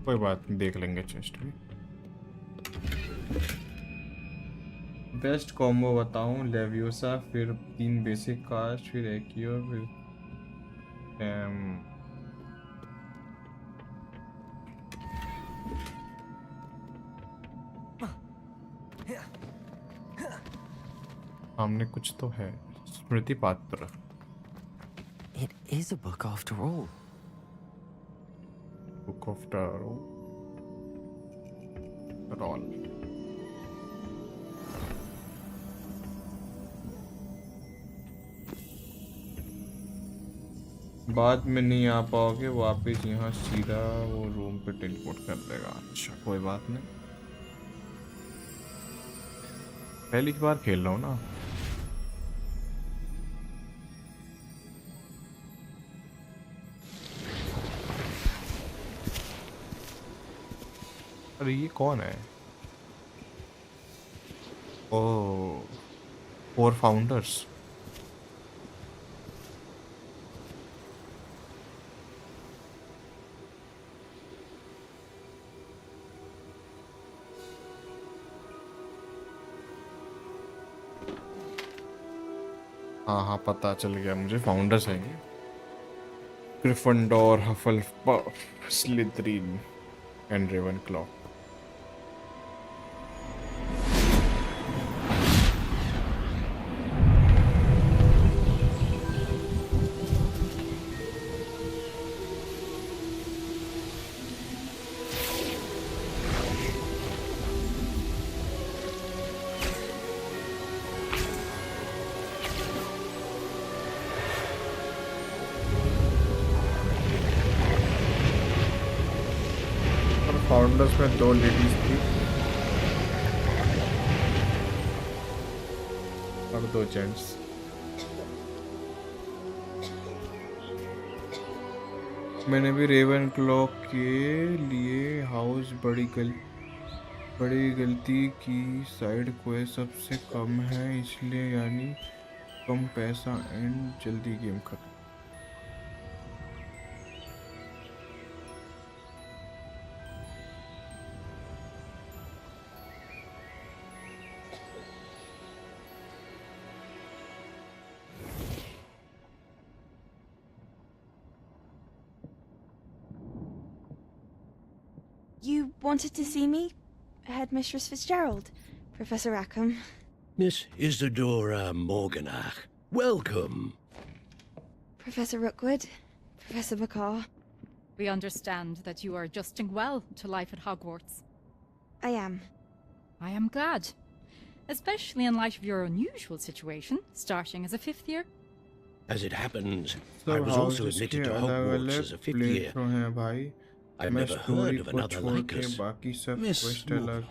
कोई बात नहीं, देख लेंगे चेस्ट भी। बेस्ट कॉम्बो बताऊं? लेवियोसा, फिर 3 बेसिक कास्ट, फिर एक्यो, फिर सामने कुछ तो है। स्मृति पात्र। It is a book after all. Book of tarot roll. बाद में नहीं आ पाओगे वापस, यहाँ सीधा वो रूम पे टेलीपोर्ट कर देगा। अच्छा कोई बात नहीं, पहली बार खेल रहा हूँ ना। अरे ये कौन है? Oh, 4 founders. हाँ पता चल गया मुझे, फाउंडर्स हैं ये। Gryffindor, Hufflepuff, Slytherin and Ravenclaw. Founders में 2 लेडीज थी और 2 जेंट्स। मैंने भी रेवेनक्लॉ के लिए हाउस बड़ी गलती की। साइड क्वेस्ट सबसे कम है इसलिए, यानी कम पैसा एंड जल्दी गेम खत्म। You wanted to see me? Headmistress Fitzgerald? Professor Rackham? Miss Isadora Morganach, welcome. Professor Rookwood? Professor McCaw? We understand that you are adjusting well to life at Hogwarts. I am. I am glad. Especially in light of your unusual situation, starting as a 5th year. As it happens, So I was also admitted to Hogwarts as a 5th year. I've never heard of another like us. Miss Moore,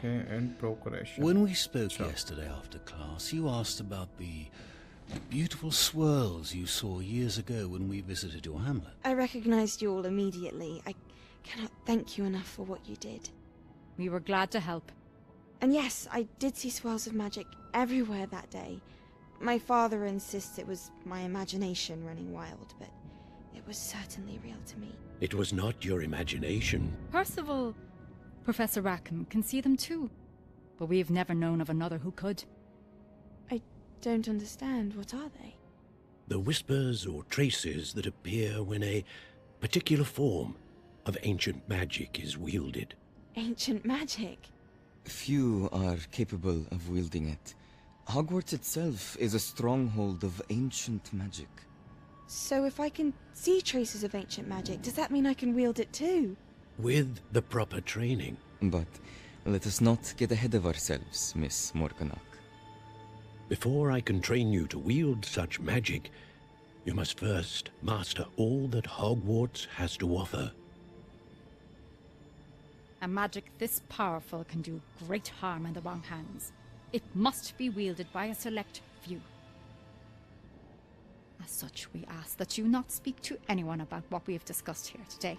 when we spoke yesterday after class, you asked about the beautiful swirls you saw years ago when we visited your hamlet. I recognized you all immediately. I cannot thank you enough for what you did. We were glad to help. And yes, I did see swirls of magic everywhere that day. My father insists it was my imagination running wild, but it was certainly real to me. It was not your imagination. Percival, Professor Rackham can see them too. But we've never known of another who could. I don't understand. What are they? The whispers or traces that appear when a particular form of ancient magic is wielded. Ancient magic? Few are capable of wielding it. Hogwarts itself is a stronghold of ancient magic. So if I can see traces of ancient magic, does that mean I can wield it too? With the proper training. But let us not get ahead of ourselves, Miss Morganach. Before I can train you to wield such magic, you must first master all that Hogwarts has to offer. A magic this powerful can do great harm in the wrong hands. It must be wielded by a select few. As such, we ask that you not speak to anyone about what we have discussed here today.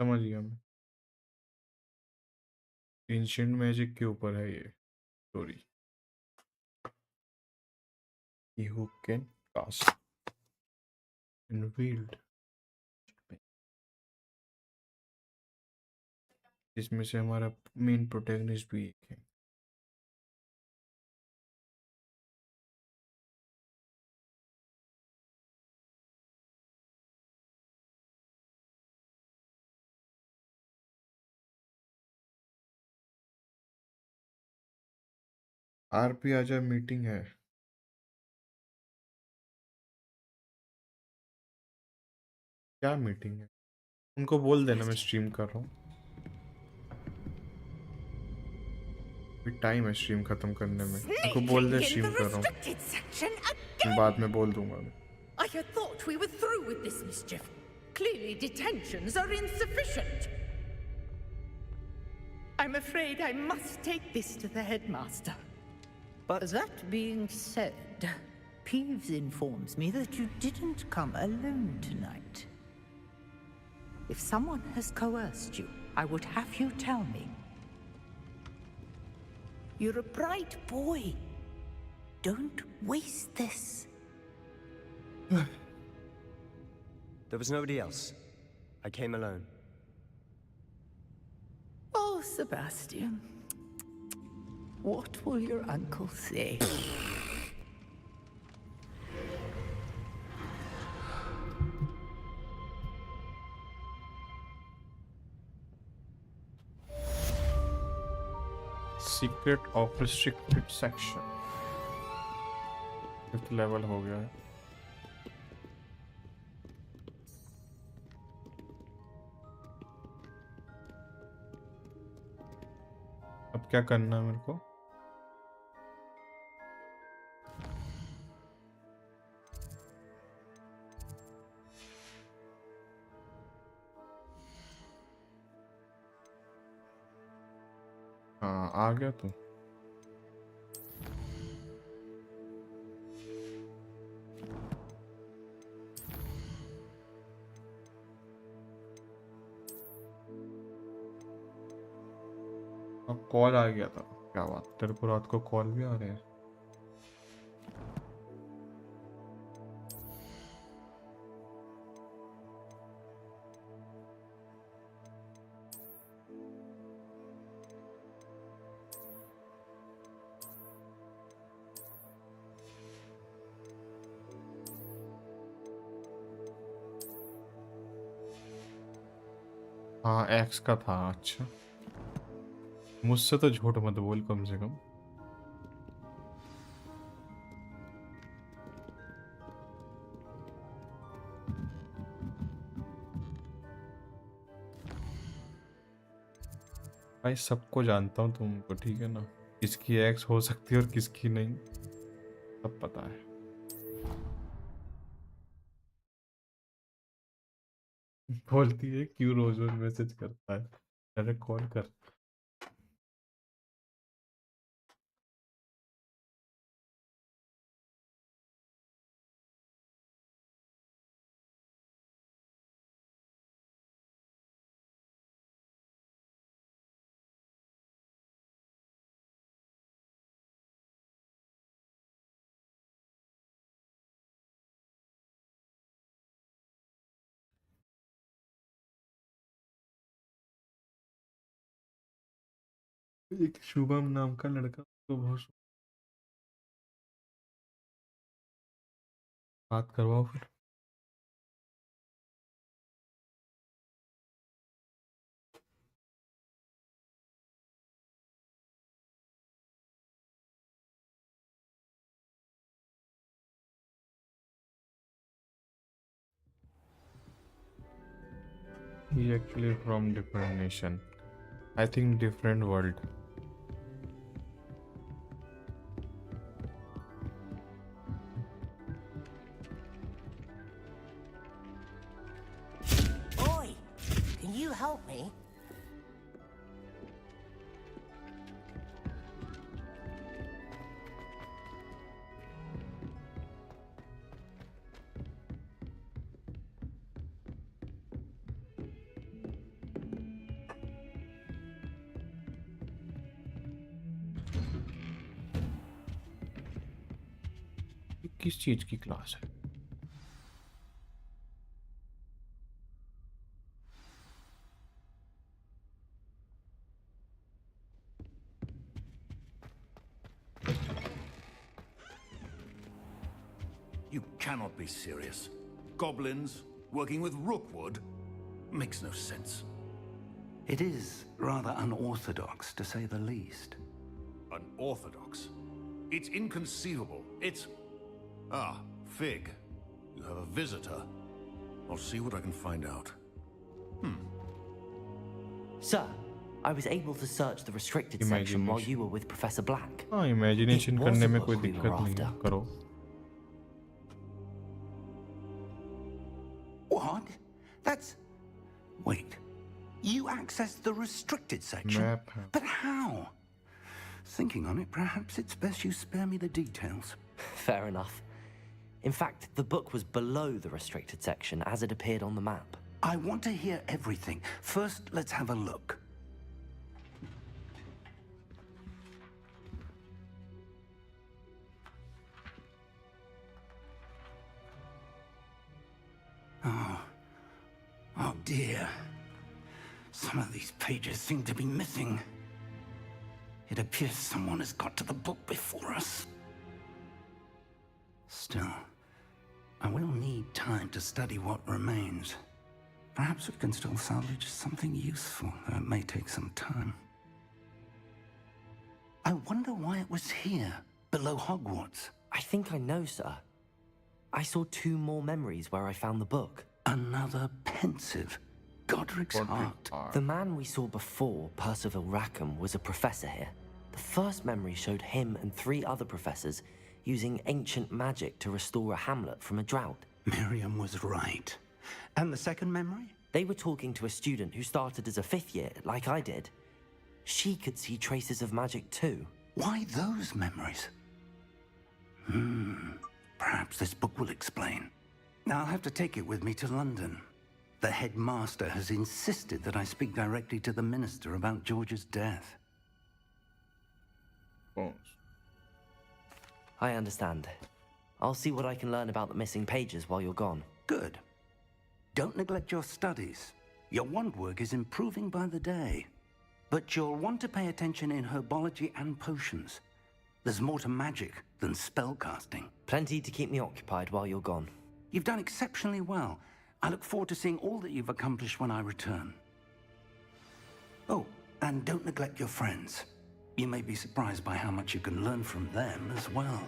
समझ गया मैं। Ancient magic के ऊपर है ये story. He who can cast and wield जिसमें से हमारा मेन प्रोटैगनिस्ट भी एक है। आरपी आजा, मीटिंग है। क्या मीटिंग है? उनको बोल देना मैं स्ट्रीम कर रहा हूँ। टाइम है स्ट्रीम खत्म करने में। उनको बोल दे स्ट्रीम कर रहा हूँ, बाद में बोल दूंगा मैं। I had thought we were through with this mischief. Clearly detentions are insufficient. I'm afraid I must take this to the headmaster. But that being said, Peeves informs me that you didn't come alone tonight. If someone has coerced you, I would have you tell me. You're a bright boy. Don't waste this. There was nobody else. I came alone. Oh, Sebastian. What will your uncle say? Secret of restricted section 5th level हो गया है। अब क्या करना है मेरे को? हाँ आ गया तू। अब कॉल आ गया था। क्या बात, तेरे को रात को कॉल भी आ रहे हैं? हाँ एक्स का था। अच्छा, मुझसे तो झूठ मत बोल कम से कम। भाई सबको जानता हूँ तुमको, ठीक है ना? किसकी एक्स हो सकती है और किसकी नहीं, सब पता है। बोलती है क्यों रोज रोज मैसेज करता है, अरे कॉल कर। एक शुभम नाम का लड़का तो बहुत बात करवाओ फिर। He actually from different nation. I think different world. Oi! Can you help me? किस चीज की क्लास है? You cannot be serious. Goblins working with Rookwood? Makes no sense. It is rather unorthodox, to say the least. Unorthodox? It's inconceivable. It's... Ah, Fig. You have a visitor. I'll see what I can find out. Sir, I was able to search the restricted section while you were with Professor Black. हाँ, imagination It was करने a में book कोई we दिक्कत were नहीं है, after. करो. What? That's... Wait. You accessed the restricted section? Map. But how? Thinking on it, perhaps it's best you spare me the details. Fair enough. In fact, the book was below the restricted section as it appeared on the map. I want to hear everything. First, let's have a look. Oh dear. Some of these pages seem to be missing. It appears someone has got to the book before us. Still, I will need time to study what remains. Perhaps we can still salvage something useful, though it may take some time. I wonder why it was here, below Hogwarts. I think I know, sir. I saw 2 more memories where I found the book. Another pensive. Godric's heart. The man we saw before, Percival Rackham, was a professor here. The first memory showed him and 3 other professors using ancient magic to restore a hamlet from a drought. Miriam was right. And the second memory? They were talking to a student who started as a 5th year, like I did. She could see traces of magic too. Why those memories? Perhaps this book will explain. I'll have to take it with me to London. The headmaster has insisted that I speak directly to the minister about George's death. I understand. I'll see what I can learn about the missing pages while you're gone. Good. Don't neglect your studies. Your wand work is improving by the day. But you'll want to pay attention in herbology and potions. There's more to magic than spellcasting. Plenty to keep me occupied while you're gone. You've done exceptionally well. I look forward to seeing all that you've accomplished when I return. Oh, and don't neglect your friends. You may be surprised by how much you can learn from them as well.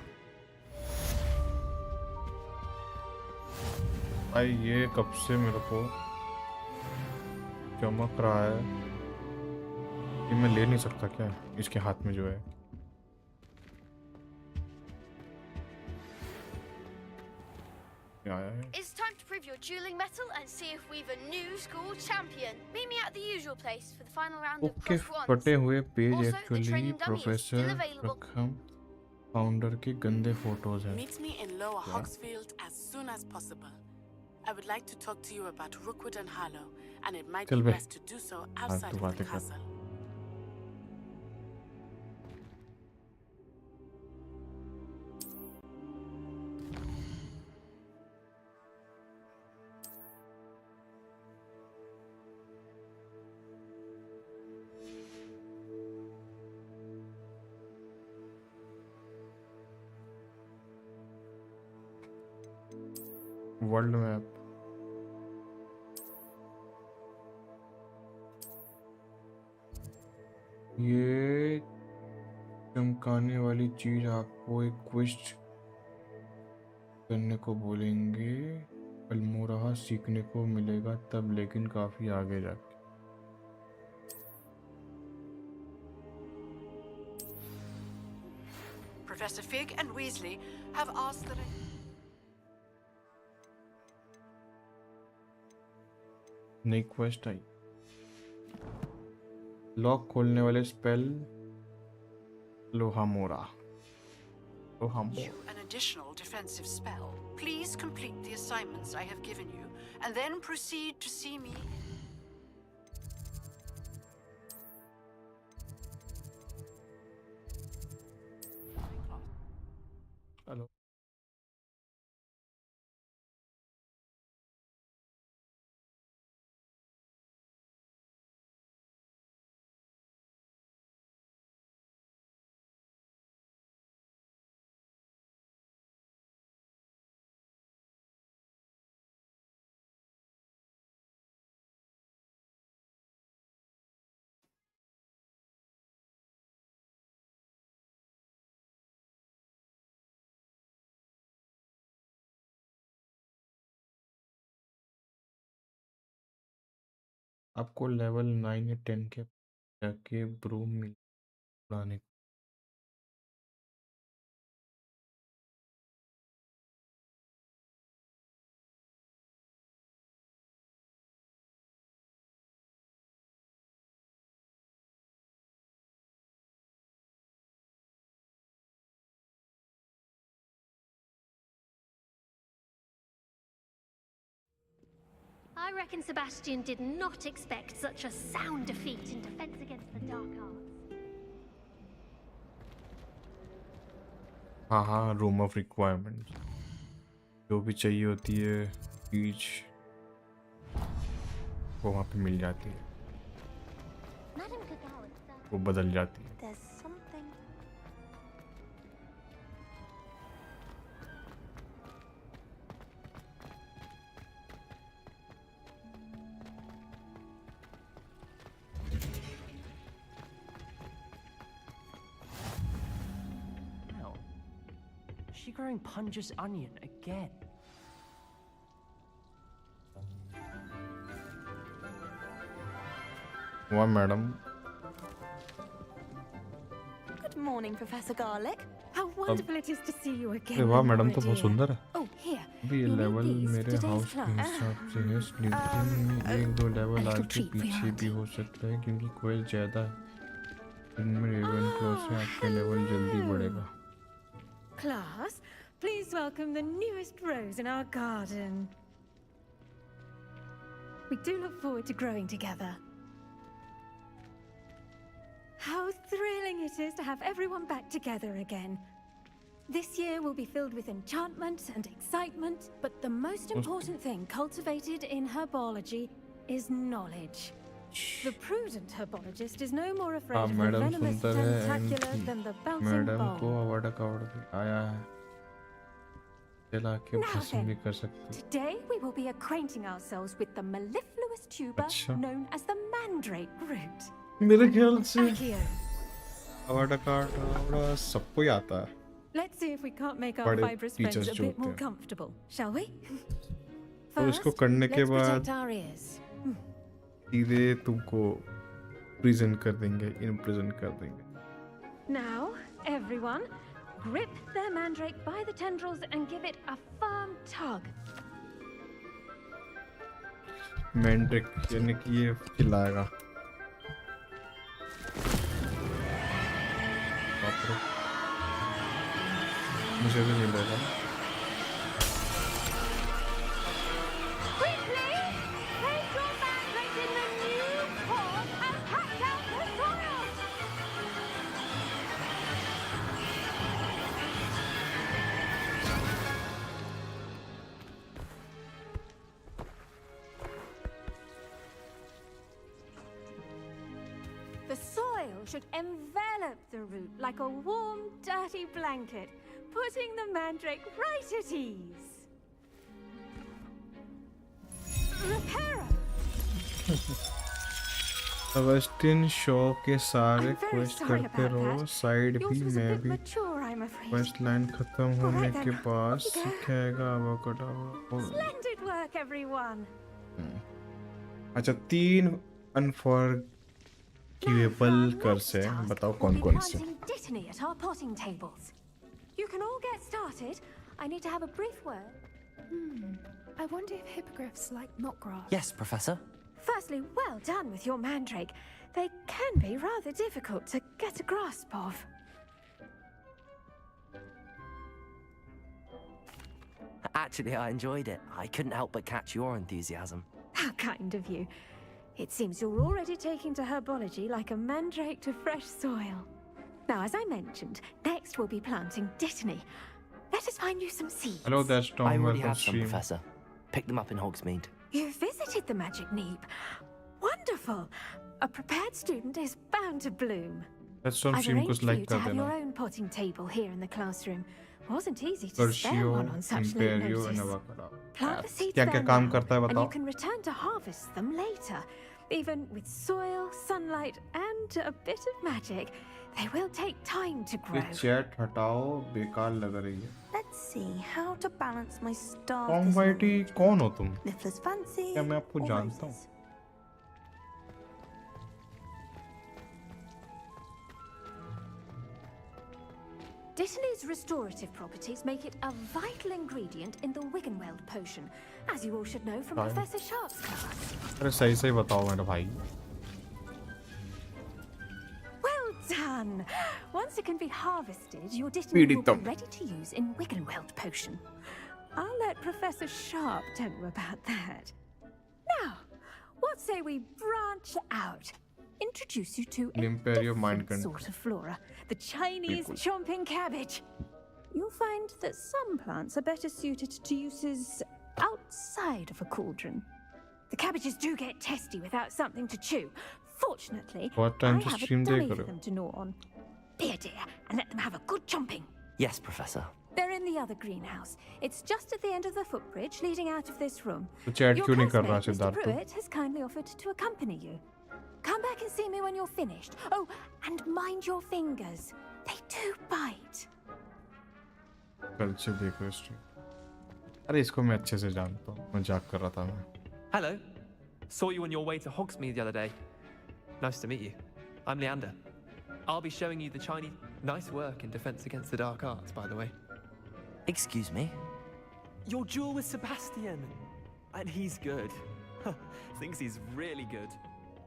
भाई ये कब से मेरे को चमक रहा है कि मैं ले नहीं सकता क्या इसके हाथ में जो है It's time to prove your dueling mettle and see if we've a new school champion. Meet me at the usual place for the final round of okay Cross फटे हुए page Also, the actually training dummy is professor still available. रखम founder के गंदे photos हैं Meet me in Lower Hogsfield as soon as possible. I would like to talk to you about Rookwood and Harlow, and it might चल be bay best to do so outside तू of the बातें कर castle. World map ये चमकाने वाली चीज आपको एक क्विज करने को बोलेंगे अल्मोराह सीखने को मिलेगा तब लेकिन काफी आगे जाके Professor Fig and Weasley have asked that I... नई क्वेस्ट आई लॉक खोलने वाले spell लोहामोरा An additional defensive spell. Please complete the assignments I have given you, and then proceed to see me. Hello आपको लेवल 9 या 10 के जाके broom मिल उड़ाने को। I reckon Sebastian did not expect such a sound defeat in defense against the dark arts. हाँ, room of requirement जो भी चाहिए होती है चीज वो वहाँ पे मिल जाती है, वो बदल जाती है। There's something. Ow. Is she growing Punja's onion again? वाह madam, Good morning, Professor Garlic. How wonderful it is to see you again. अरे वाह my मैडम तो बहुत dear. सुंदर है। Oh, here. अभी ये You'll need level these for मेरे today's हाउस के class. हिसाब से है, स्लीपिंग में 1-2 लेवल little आगे treat for your पीछे भी हो सकता है क्योंकि कोयल ज़्यादा है। इनमें रेवन क्लो से आपके लेवल जल्दी बढ़ेगा। Class, please welcome the newest rose in our garden. We do look forward to growing together. How thrilling it is to have everyone back together again. This year will be filled with enchantment and excitement, but the most important thing cultivated in herbology is knowledge. The prudent herbologist is no more afraid of the madam venomous सुंदर है tentacular and than the bouncing madam को bulb. Award आया है, चला के Now पसंद then, भी कर सकते। Today we will be acquainting ourselves with the mellifluous tuber अच्छा। known as the mandrake root. मेरे ख्याल से Accio. अवार्ड सबको ही आता है। Let's see if we can't make our बड़े fibrous friends teachers a जो bit more होते हैं। comfortable, shall we? तो इसको First, करने के let's बाद protect our ears. सीधे तुमको प्रिजन कर देंगे, इम्प्रिजन कर देंगे। Now, everyone, grip their mandrake by the tendrils and give it a firm tug. मैंड्रिक यानी कि ये खिलाएगा। बाप रे, मुझे भी मिलेगा। Quickly, place your mandrake in the new pot and pack out the soil. The soil should envelop the root like a warm, dirty blanket, putting the mandrake right at ease. Reparo! Sebastian Shaw के सारे I'm very quest sorry करते about रहो, that. Side Yours भी was a मैं bit भी। mature, I'm afraid. Quest line खत्म All होने right के then, बाद off you go. सिखाएगा अवाकाडो। Splendid work, everyone. अच्छा, 3 अनफॉरगिवेबल कर्स है, बताओ कौन कौन से। Planting dittany at our potting tables. You can all get started. I need to have a brief word. I wonder if hippogriffs like mock grass. Yes, Professor. Firstly, well done with your mandrake. They can be rather difficult to get a grasp of. Actually, I enjoyed it. I couldn't help but catch your enthusiasm. How kind of you. It seems you're already taking to herbology like a mandrake to fresh soil. Now, as I mentioned, next we'll be planting dittany. Let us find you some seeds. Hello, that's Tom. I already Welcome have some, stream. Professor. Picked them up in Hogsmeade. You visited the magic neep. Wonderful. A prepared student is bound to bloom. That's Tom I've stream arranged कुछ for like you to कर have your देना। own potting table here in the classroom. Wasn't easy to spare Cᴏᴘᴀ, one on such late Imperio and notice. avocado. Plant the seeds क्या there क्या काम now, करता है and you बताओ। can return to harvest them later. Even with soil, sunlight, and a bit of magic, they will take time to grow. ये chat हटाओ, बेकार लग रही है। Let's see how to balance my star. कॉम्बाइटी कौन हो तुम? Niffler's fancy. क्या मैं आपको or जानता हूँ? roses? Dittany's restorative properties make it a vital ingredient in the Wiggenweld potion, as you all should know from Professor Sharp's class. अरे सही सही बताओ मेरे भाई. Well done! Once it can be harvested, your Dittany will be ready to use in Wiggenweld potion. I'll let Professor Sharp tell you about that. Now, what say we branch out? Introduce you to a different sort of flora, the Chinese chomping cabbage. You'll find that some plants are better suited to uses outside of a cauldron. The cabbages do get testy without something to chew. Fortunately, I have a dummy for them to gnaw on. Be a dear and let them have a good chomping. Yes, Professor. They're in the other greenhouse. It's just at the end of the footbridge leading out of this room. Your classmate, Mr. Pruitt, has kindly offered to accompany you. Come back and see me when you're finished. Oh, and mind your fingers. They do bite. कल से देखो stream. अरे इसको मैं अच्छे से जानता हूँ. मजाक कर रहा था मैं. Hello. Saw you on your way to Hogsmeade the other day. Nice to meet you. I'm Leander. I'll be showing you the Chinese... Nice work in Defense Against the Dark Arts, by the way. Excuse me? Your duel with Sebastian. And he's good. Thinks he's really good.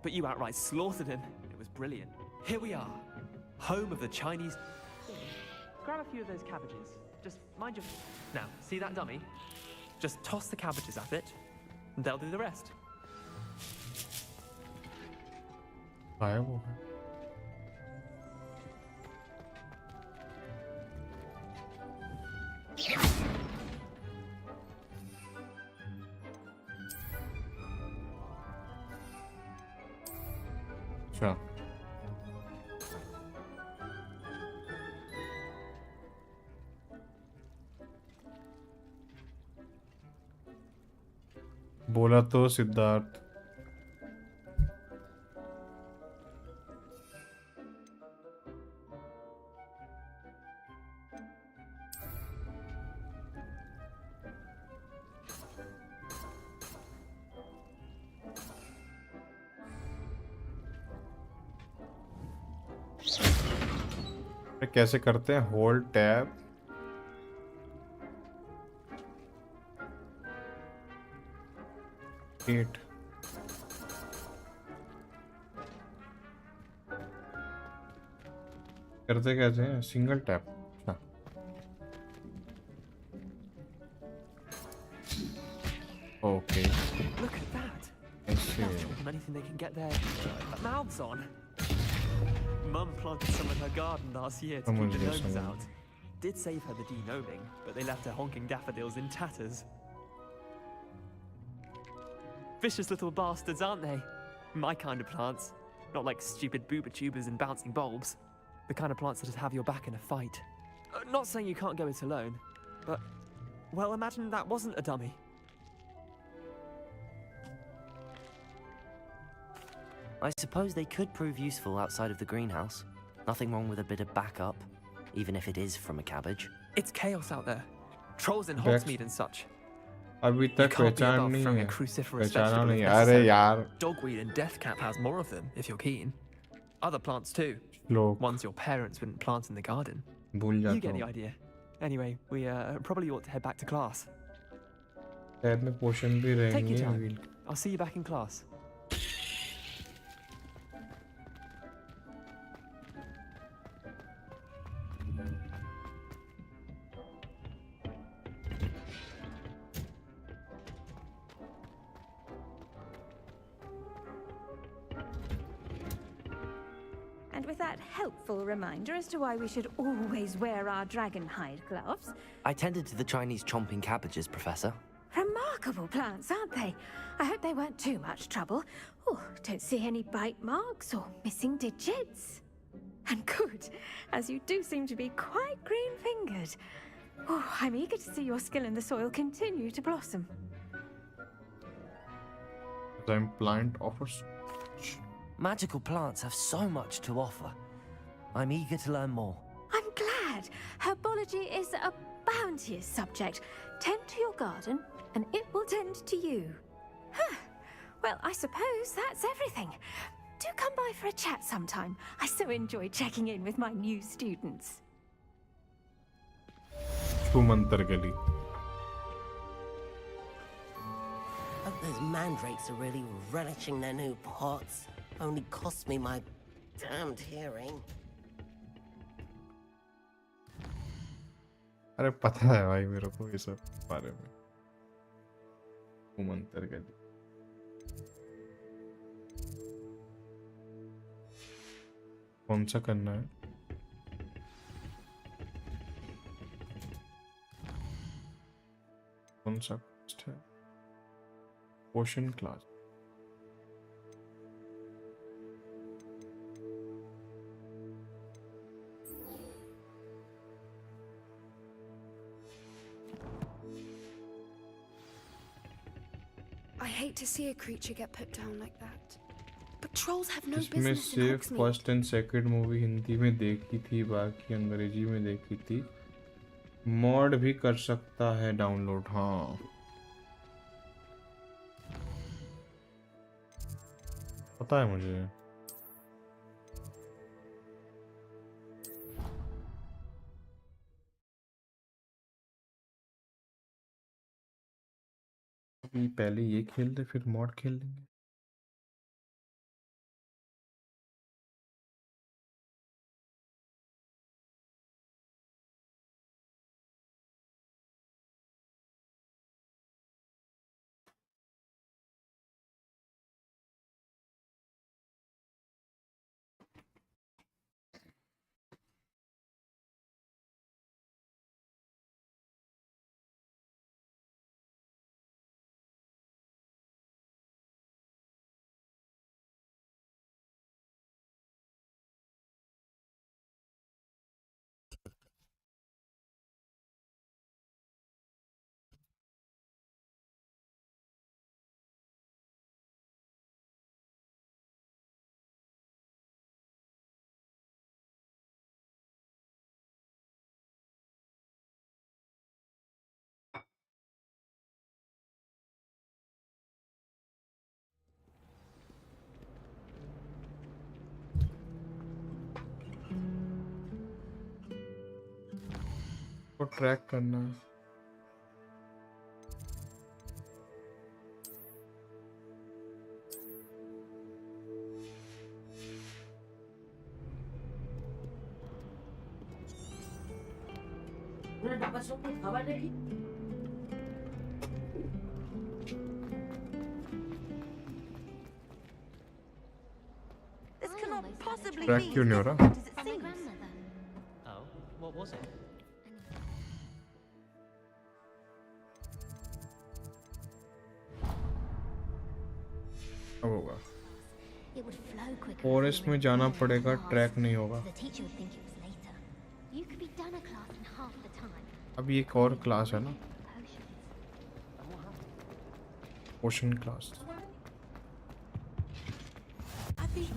But you outright slaughtered him. It was brilliant. Here we are. Home of the Chinese... Grab a few of those cabbages. Just mind your... Now, see that dummy? Just toss the cabbages at it, and they'll do the rest. आया वो है. अच्छा. बोला तो सिद्धार्थ. कैसे करते हैं? Hold tab. Eight. करते कैसे हैं? Single tap. अच्छा. Okay. Look at that. Anything they can get their mouths on. Mum planted some in her garden last year to keep the gnomes out. Did save her the de-gnoming, but they left her honking daffodils in tatters. Vicious little bastards, aren't they? My kind of plants. Not like stupid booba tubers and bouncing bulbs. The kind of plants that have your back in a fight. Not saying you can't go it alone, but... Well, imagine that wasn't a dummy. I suppose they could prove useful outside of the greenhouse. Nothing wrong with a bit of backup, even if it is from a cabbage. It's chaos out there. Trolls in Hogsmeade and such. अभी तक पहचान नहीं है. पहचाना नहीं. अरे यार. Dogweed and Deathcap has more of them, if you're keen. Other plants too. Ones your parents wouldn't plant in the garden. You get the idea. Anyway, we probably ought to head back to class. Take your time. I'll see you back in class. And with that helpful reminder as to why we should always wear our dragon hide gloves. I tended to the Chinese chomping cabbages, Professor. Remarkable plants, aren't they? I hope they weren't too much trouble. Oh, don't see any bite marks or missing digits. And good, as you do seem to be quite green-fingered. Oh, I'm eager to see your skill in the soil continue to blossom. The implant offers... Magical plants have so much to offer. I'm eager to learn more. I'm glad. Herbology is a bounteous subject. Tend to your garden, and it will tend to you. Huh. Well, I suppose that's everything. Do come by for a chat sometime. I so enjoy checking in with my new students. कुमंतर गली। Hope those mandrakes are really relishing their new pots. Only cost me my damned hearing. अरे पता है भाई मेरे को ये सब बारे में। कुमंतर गली। कौन सा करना है? कौन सा है? पोशन class. I hate to see a creature get put down like that. But trolls have no इसमें business in सिर्फ Hogsmeade. First and second movie Hindi में देखी थी, बाकी अंग्रेजी में देखी थी। मॉड भी कर सकता है डाउनलोड। हाँ पता है मुझे। अभी पहले ये खेल ले फिर मॉड खेल लेंगे। को ट्रैक करना है। This cannot possibly track be. क्यों नहीं हो रहा? Does it seem? Oh, what was it? अब होगा। It would flow quicker. Forest में जाना पड़ेगा, ट्रैक नहीं होगा। The teacher would think it was later. You could be done a class in half the time. अब ये एक और क्लास है ना, पोशन class.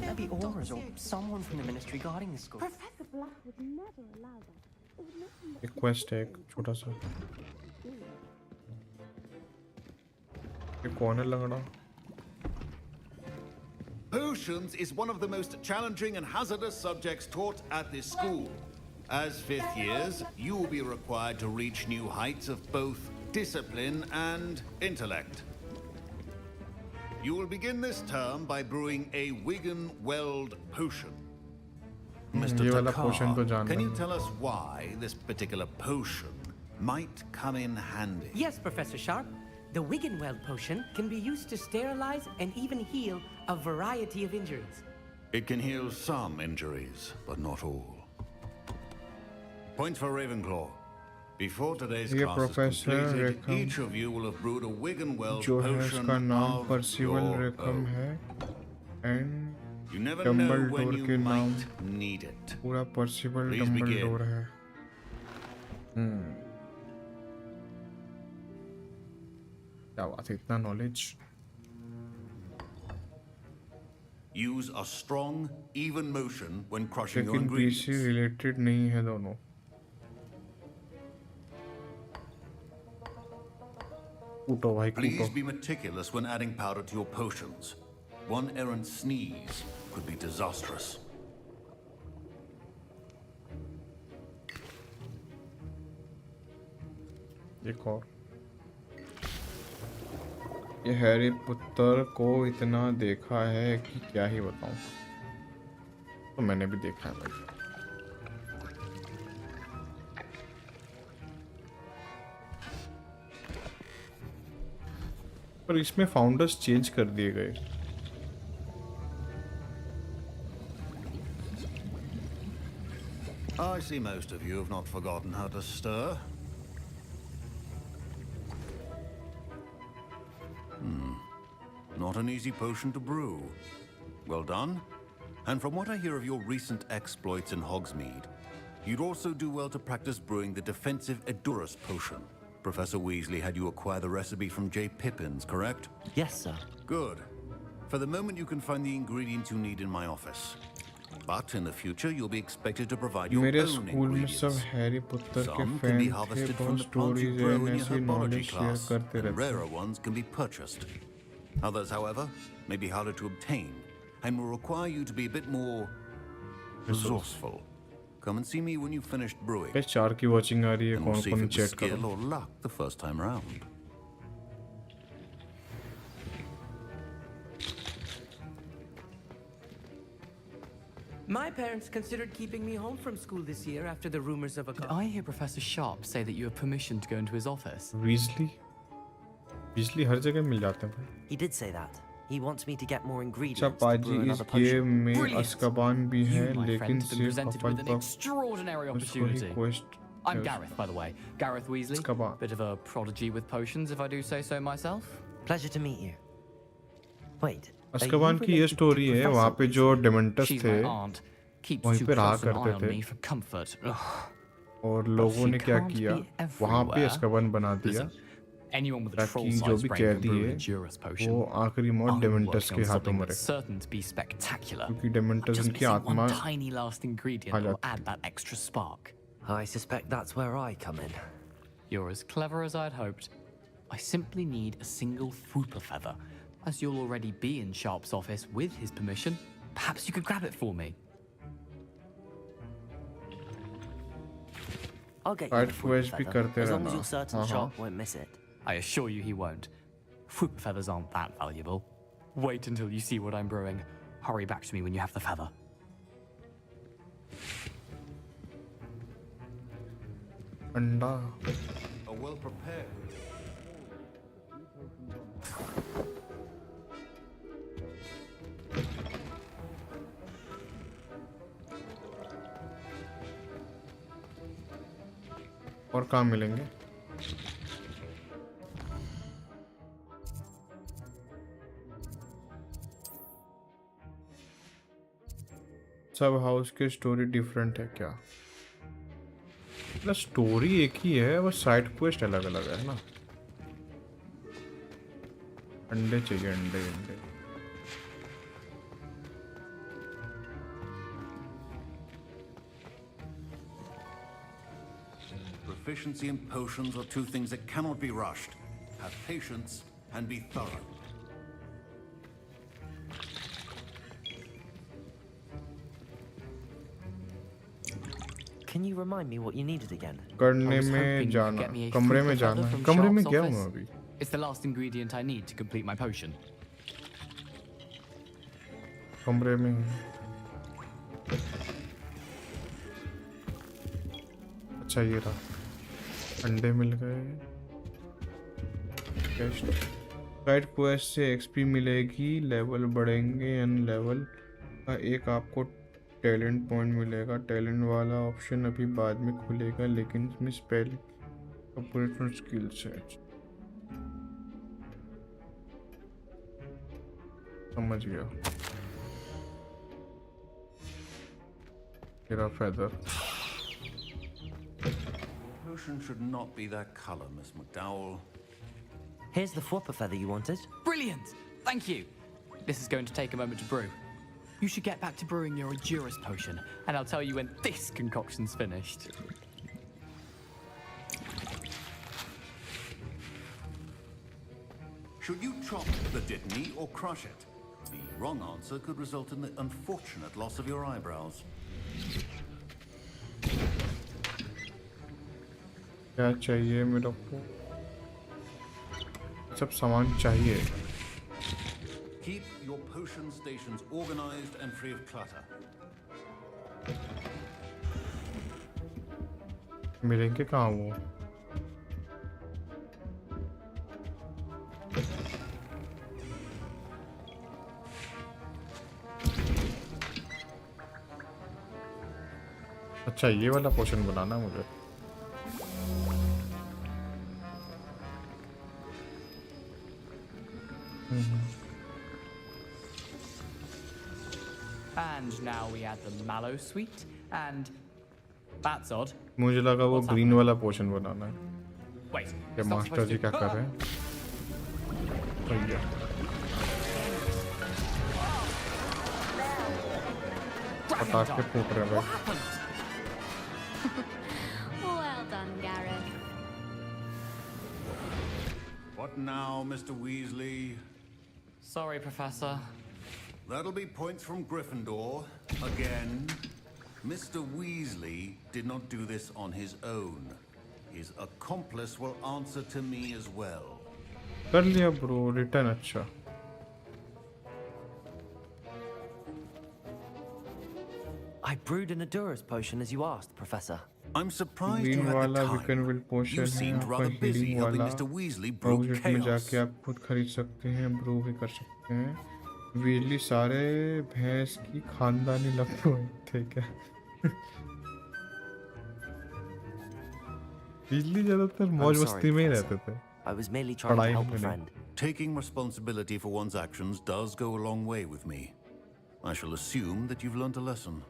Maybe Aura's or someone from the ministry guarding the school. Professor Black would never allow that. It would make him एक quest है, एक छोटा सा। ये कौन है लंगड़ा? Potions is one of the most challenging and hazardous subjects taught at this school. As fifth years, you will be required to reach new heights of both discipline and intellect. You will begin this term by brewing a Wigan Weld potion. Mr. ये वाला पोशन तो Takar, जानना can you है। tell us why this particular potion might come in handy? Yes, Professor Sharp. The Wiggenweld potion can be used to sterilize and even heal a variety of injuries. It can heal some injuries, but not all. Point for Ravenclaw. Before today's ये class is professor completed, रेकम each of you will have brewed a Wiggenweld जो है potion उसका नाम of परसिवल your रेकम own. है and You never know when Dumbledore you के नाम might need it. पूरा परसिवल Please begin. Dumbledore है। क्या बात है, इतना knowledge. Use a strong, even motion when crushing your लेकिन ingredients. पीसी रिलेटेड नहीं है दोनों। कूटो भाई Please कूटो। be meticulous when adding powder to your potions. One errant sneeze could be disastrous. एक और ये हैरी पॉटर को इतना देखा है कि क्या ही बताऊं। तो मैंने भी देखा है भाई। पर इसमें फाउंडर्स चेंज कर दिए गए। I see most of you have not forgotten how to stir. Not an easy potion to brew. Well done. And from what I hear of your recent exploits in Hogsmeade, you'd also do well to practice brewing the defensive Edurus potion. Professor Weasley had you acquire the recipe from J. Pippin's, correct? Yes, sir. Good. For the moment, you can find the ingredients you need in my office. But in the future, you'll be expected to provide your मेरे own school में ingredients. सब Harry Potter के Some can fan be थे, harvested बहुत from the plants you stories grow and in your ऐसी herbology knowledge share class, करते and रहते rarer हैं। ones can be purchased. Others, however, may be harder to obtain and will require you to be a bit more resourceful. Come and see me when you've finished brewing. क्या 4 की watching आ रही है? And we'll see if कौन-कौन it was chat कर skill रहा or luck the first time round. My parents considered keeping me home from school this year after the rumors of a... Did I hear Professor Sharp say that you have permission to go into his office? Weasley हर जगह मिल जाते हैं भाई। He did say that. He wants me to get more अच्छा ingredients to पाजी brew इस another game potion. में अस्कबान भी है, You, my लेकिन friend, have been सिर्फ presented with an हफलपफ extraordinary उसको ही opportunity. Quest I'm Gareth, by the way. Gareth Weasley. Bit of a prodigy with potions, if I do say so myself. Pleasure to meet you. Wait. अस्कबान की ये story है, वहाँ पे जो Dementors She's थे my aunt. Keeps वहीं too पे रहा close an eye करते on थे me for comfort. Ugh. और लोगों she ने क्या can't किया, be वहाँ पे everywhere. अस्कबान बना दिया Anyone with a ताकि जो troll-sized भी brain can कैदी brew है a Juris potion. वो आखिरी मौत I'm डेमेंटस working के on हाथों something मरे, that's certain to be spectacular. क्योंकि I'm डेमेंटस just उनकी missing आत्मा one tiny last ingredient that will add that extra spark. I suspect that's where I come in. You're as clever as I'd hoped. I simply need a single Fwooper feather. As you'll already be in Sharp's office with his permission, perhaps you could grab it for me. I'll get Side you a quest भी Fwooper करते feather, as long रहना। as you're certain हाँ, Sharp won't miss it. I assure you he won't. Fwooper feathers aren't that valuable. Wait until you see what I'm brewing. Hurry back to me when you have the feather. अंडा A well prepared. और कहाँ मिलेंगे? सब house की story different है क्या? मतलब story एक ही है, बस साइड क्वेस्ट अलग अलग है ना। अंडे चाहिए, अंडे अंडे। Proficiency in potions are two things that cannot be rushed. Have patience and be thorough. Can you remind me what you needed again? करने में जाना, कमरे में जाना, कमरे में गया हूँ अभी। It's the last ingredient I need to complete my potion. कमरे में अच्छा ये रहा, अंडे मिल गए। साइड क्वेस्ट से एक्सपी मिलेगी, लेवल बढ़ेंगे, एंड लेवल का एक आपको टैलेंट पॉइंट मिलेगा। टैलेंट वाला ऑप्शन अभी बाद में खुलेगा, लेकिन इसमें स्पेल ऑपरेशनल स्किल्स है। समझ गया। मेरा feather Potion should not be that color, Miss McDowell. Here's the Fwooper feather you wanted. Brilliant! Thank you. This is going to take a moment to brew. You should get back to brewing your Juris potion, and I'll tell you when this concoction's finished. Should you chop the Dittany or crush it? The wrong answer could result in the unfortunate loss of your eyebrows. क्या चाहिए मेरे को? सब सामान चाहिए। Keep your potion stations organized and free of clutter. मिलेंगे कहाँ वो? अच्छा ये वाला पोशन बनाना मुझे। And now we add the mallow sweet, and that's odd. मुझे लगा वो ग्रीन वाला पोशन बनाना है। Wait, क्या मास्टर जी क्या कर रहे हैं? भैया पटाखे फूट रहे हैं भाई। Well done, Gareth. What now, Mr. Weasley? Sorry, Professor. That'll be points from Gryffindor. Again. Mr. Weasley did not do this on his own. His accomplice will answer to me as well. कर लिया bro, return अच्छा। I brewed an Adura's potion as you asked, Professor. I'm surprised green you had वाला the weekend will time. Potion You है, seemed आपका rather busy healing helping वाला Mr. Weasley brew outlet में chaos. जाके आप खुद खरीद सकते हैं, ब्रो भी कर सकते हैं। वीजली सारे भैंस की खानदानी लगते हैं, ठीक है। वीजली ज्यादातर मौज मस्ती में ही रहते थे। I was merely trying to पढ़ाई help में a नहीं। friend. Taking responsibility for one's actions does go a long way with me. I shall assume that you've learnt a lesson.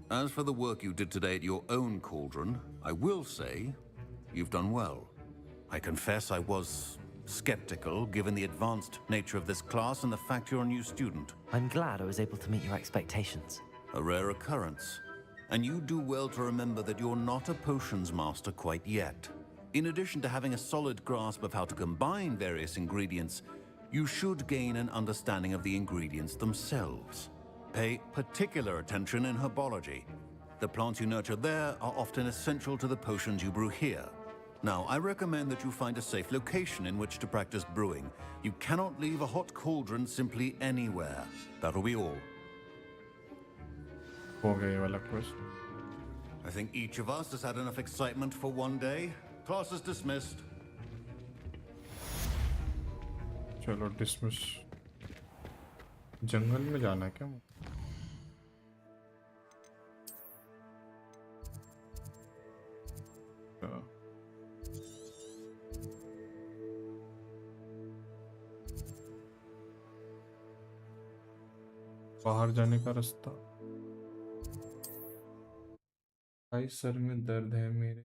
As for the work you did today at your own cauldron, I will say you've done well. I confess I was skeptical given the advanced nature of this class and the fact you're a new student. I'm glad I was able to meet your expectations. A rare occurrence. And you do well to remember that you're not a potions master quite yet. In addition to having a solid grasp of how to combine various ingredients, you should gain an understanding of the ingredients themselves. Pay particular attention in herbology. The plants you nurture there are often essential to the potions you brew here. Now, I recommend that you find a safe location in which to practice brewing. You cannot leave a hot cauldron simply anywhere. That'll be all. हो गया ये वाला quest. I think each of us has had enough excitement for one day. Class is dismissed. चलो dismiss. जंगल में जाना है क्या? बाहर जाने का रास्ता। भाई सर में दर्द है मेरे।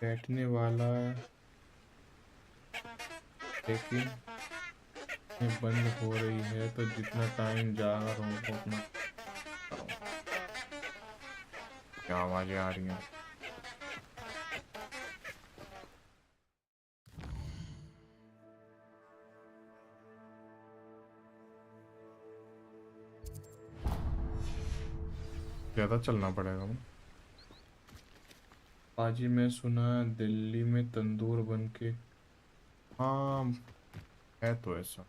बैठने वाला लेकिन ये बंद हो रही है तो जितना टाइम जा रहा हूँ उतना क्या आवाजें आ रही हैं। ज़्यादा चलना पड़ेगा। पाजी मैं सुना दिल्ली में तंदूर बन के, हाँ है तो ऐसा।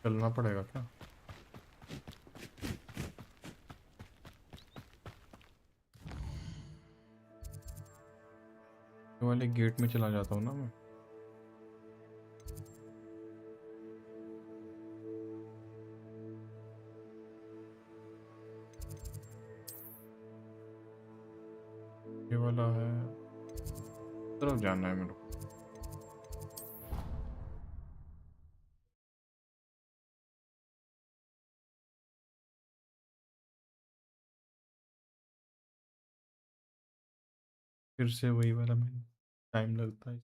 चलना पड़ेगा क्या? वाले गेट में चला जाता हूँ ना मैं। ये वाला है, तरफ जाना है मेरे को। फिर से वही वाला, में टाइम लगता है।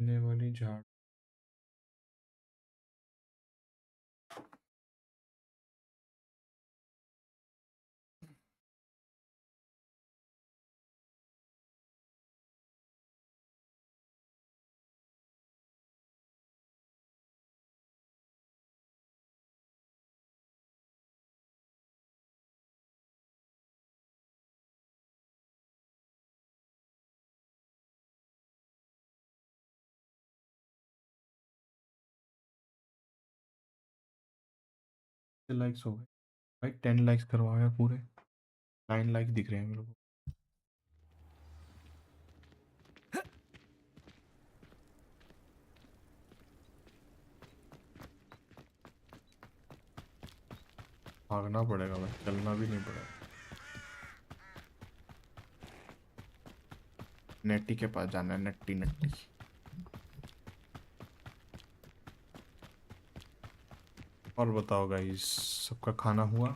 ये वाली झाड़ लाइक्स हो गए भाई। 10 लाइक्स करवाओ यार पूरे। 9 लाइक दिख रहे हैं मेरे को। भागना पड़ेगा भाई, चलना भी नहीं पड़ेगा। नेटी के पास जाना है, नट्टी नट्टी। और बताओ गाइस, सबका खाना हुआ?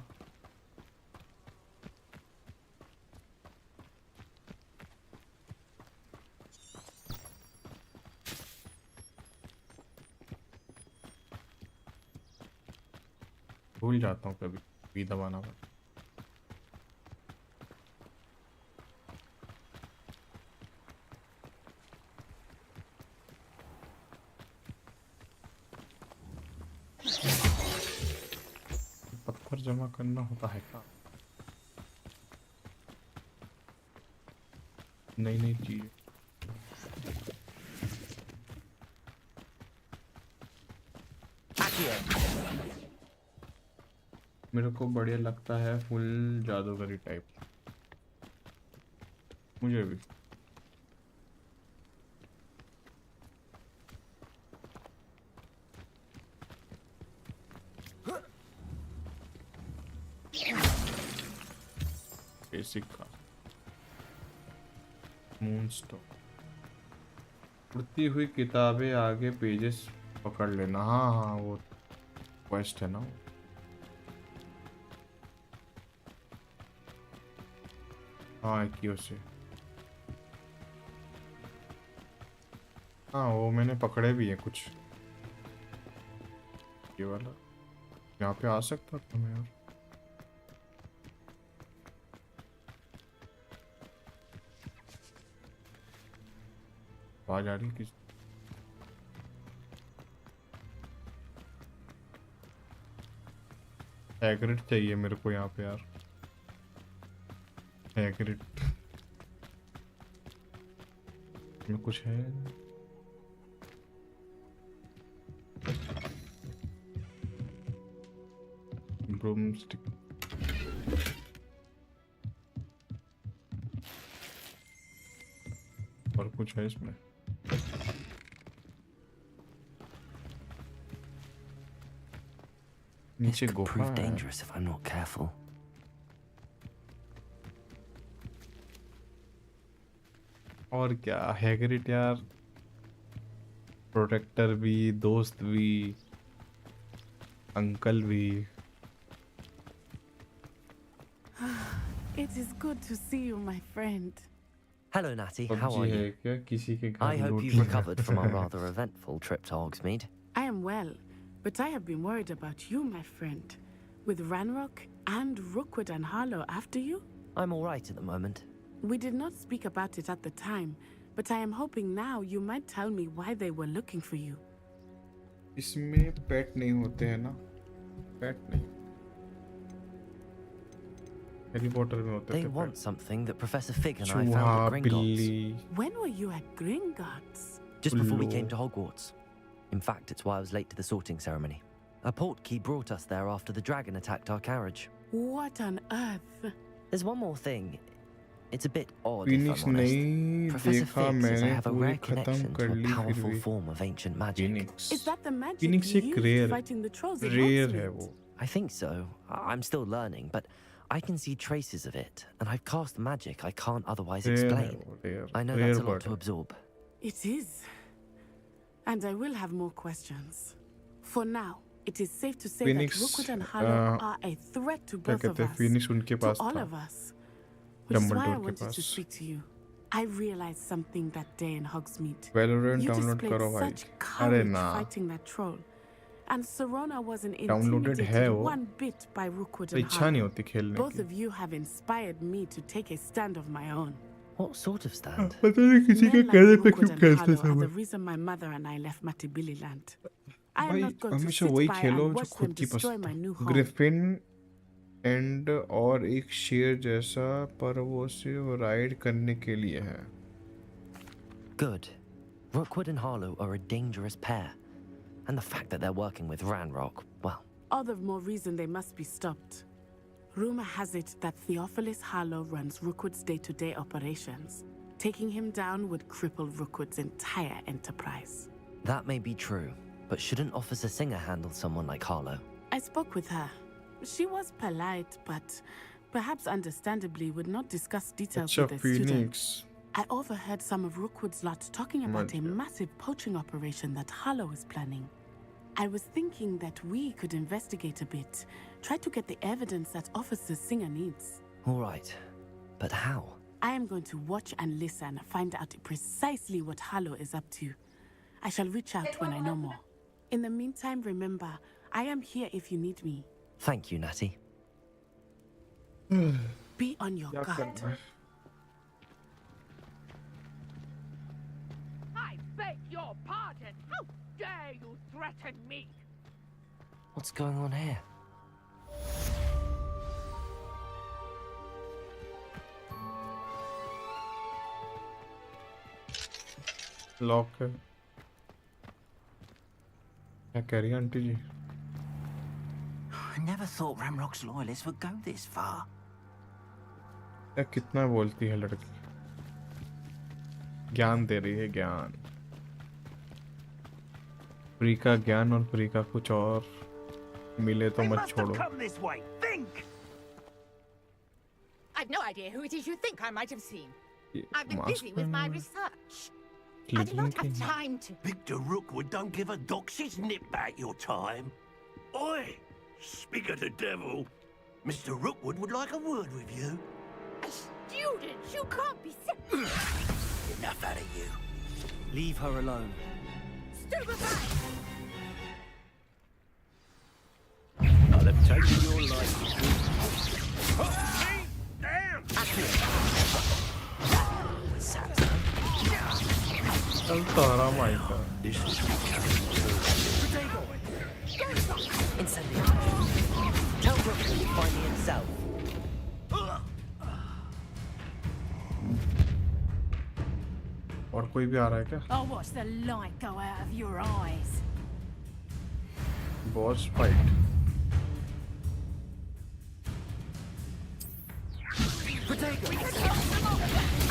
भूल जाता हूँ कभी भी दबाना पड़ता। पत्थर जमा करना होता है क्या? नई नई चीज। मेरे को बढ़िया लगता है फुल जादूगरी टाइप, मुझे भी। बेसिक का मूनस्टॉक। उड़ती हुई किताबें, आगे पेजेस पकड़ लेना। हाँ हाँ, वो क्वेस्ट है ना। हाँ, क्यों से। हाँ, वो मैंने पकड़े भी है कुछ। ये वाला यहाँ पे आ सकता था मैं यार। आवाज आ रही है किस? हैग्रिड चाहिए मेरे को यहाँ पे यार। हैग्रिड में कुछ है? ब्रूमस्टिक। और कुछ है इसमें? नीचे गुफा है। Dangerous if I'm not careful. और क्या, हैग्रिड यार, प्रोटेक्टर भी, दोस्त भी, अंकल भी। It is good to see you, my friend. Hello, Natty. How are you? क्या किसी के घर I hope लूट you've लिया? recovered from our rather eventful trip to Hogsmeade. I am well, but I have been worried about you, my friend. With Ranrock and Rookwood and Harlow after you? I'm all right at the moment. We did not speak about it at the time, but I am hoping now you might tell me why they were looking for you. इसमें पेट नहीं होते हैं ना? पेट नहीं। Harry Potter में होते थे। They want something that Professor Fig and I found at Gringotts. When were you at Gringotts? Just before we came to Hogwarts. In fact, it's why I was late to the sorting ceremony. A portkey brought us there after the dragon attacked our carriage. What on earth? There's one more thing. It's a bit odd if Phoenix I'm honest. नहीं Professor देखा Fig says I मैंने have a पूरी rare खत्म connection कर to a ली फिर powerful भी form of ancient magic. Phoenix Is that the magic Phoenix you एक used rare fighting the trolls in rare Hogsmeade? है वो I think so. I'm still learning, but I can see traces of it, and I've cast magic I can't otherwise rare है explain. वो rare I know rare that's a lot bird to है absorb. It is. And I will have more questions. For now, it is safe to say Phoenix that Rookwood and Harlow are a threat to क्या both of कहते हैं us. Phoenix उनके To pass all था of us. Which is why I Dumbledore के wanted to pass speak to you. I realized something that day in Hogsmeade. Valorant You download displayed करो भाई such अरे courage ना fighting that troll. And Serona wasn't downloaded है intimidated वो one bit by Rookwood and इच्छा नहीं Harlow. होती खेलने Both की of you have inspired me to take a stand of my own. What sort of stand? पता नहीं किसी के Men like कहने पे Rookwood क्यों and खेलते Harlow थे are मैं the reason my mother and I left Matabililand. I am भाई not going to हमेशा sit वही by खेलो and जो watch them खुद की destroy my पसंद new हो home. ग्रिफिन एंड और एक शेर जैसा पर वो सिर्फ राइड करने के लिए है Good. Rookwood and Harlow are a dangerous pair. And the fact that they're working with Ranrock, well... All the more reason they must be stopped. Rumor has it that Theophilus Harlow runs Rookwood's day-to-day operations. Taking him down would cripple Rookwood's entire enterprise. That may be true, but shouldn't Officer Singer handle someone like Harlow? I spoke with her. She was polite, but perhaps understandably would not discuss details अच्छा with a student. Phoenix I overheard some of Rookwood's lot talking about a massive poaching operation that Harlow is planning. I was thinking that we could investigate a bit, try to get the evidence that Officer Singer needs. All right, but how? I am going to watch and listen, find out precisely what Harlow is up to. I shall reach out when I know more. In the meantime, remember, I am here if you need me. Thank you, Natty. Be on your guard. I beg your pardon. How dare you threaten me? What's going on here? Lock है क्या कह रही है aunty ji I never thought Ramrock's loyalists would go this far. क्या कितना बोलती है लड़की ज्ञान दे रही है ज्ञान प्री का ज्ञान और प्री का कुछ और मिले तो मत छोड़ो Come this way. Think. I've no idea who it is you think I might have seen. I've been busy master with my research. I do not have time to. Victor Rookwood don't give a doxy's nip back your time. Oi! Speak of the devil. Mr. Rookwood would like a word with you. A student? You can't be Enough out of you. Leave her alone. stupefied. I'll have taken your life. Down! चलता रहा mica This is becoming Incendio. Tell Rookwood to find me himself. और कोई भी आ रहा है क्या I'll watch the light go out of your eyes. Boss fight Protego!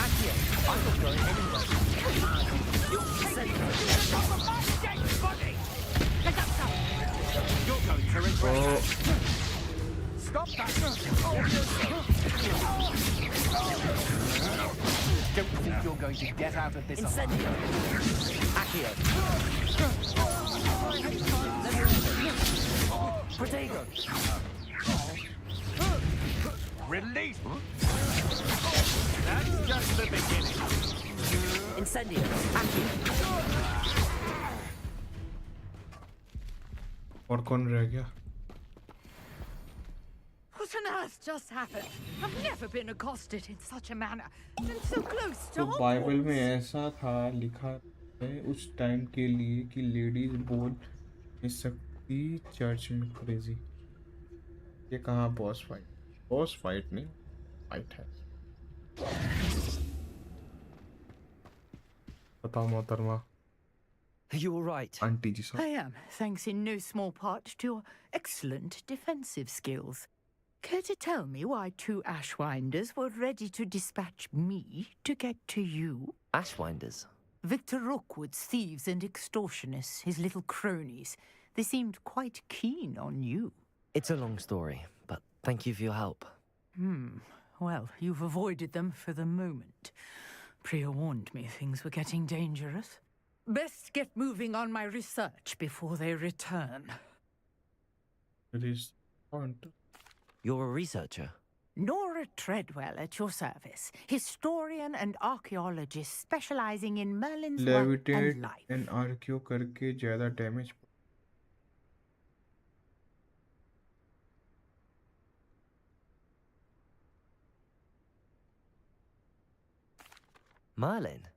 Accio! I'm not going anywhere. You're going to regret Stop that. Don't think you're going to get out of this Incendio! Accio! Protego! Release! That's just the beginning. Incendio! Accio! और कौन रह गया What on earth just happened? I've never been accosted in such a manner, and so close to तो Hogwarts. Bible में ऐसा था लिखा है उस टाइम के लिए कि लेडीज बोल नहीं सकती चर्च में क्रेजी ये कहाँ बॉस फाइट नहीं फाइट है बताओ मोहतरमा You all right? आंटी जी साहब I am, thanks in no small part to your excellent defensive skills. Care to tell me why 2 Ashwinders were ready to dispatch me to get to you? Ashwinders? Victor Rookwood's thieves and extortionists, his little cronies. They seemed quite keen on you. It's a long story, but thank you for your help. Well, you've avoided them for the moment. Priya warned me things were getting dangerous. Best get moving on my research before they return. You're a researcher? Nora Treadwell at your service. Historian and archaeologist specializing in Merlin's work and levitate life. And argue करके ज्यादा damage Merlin?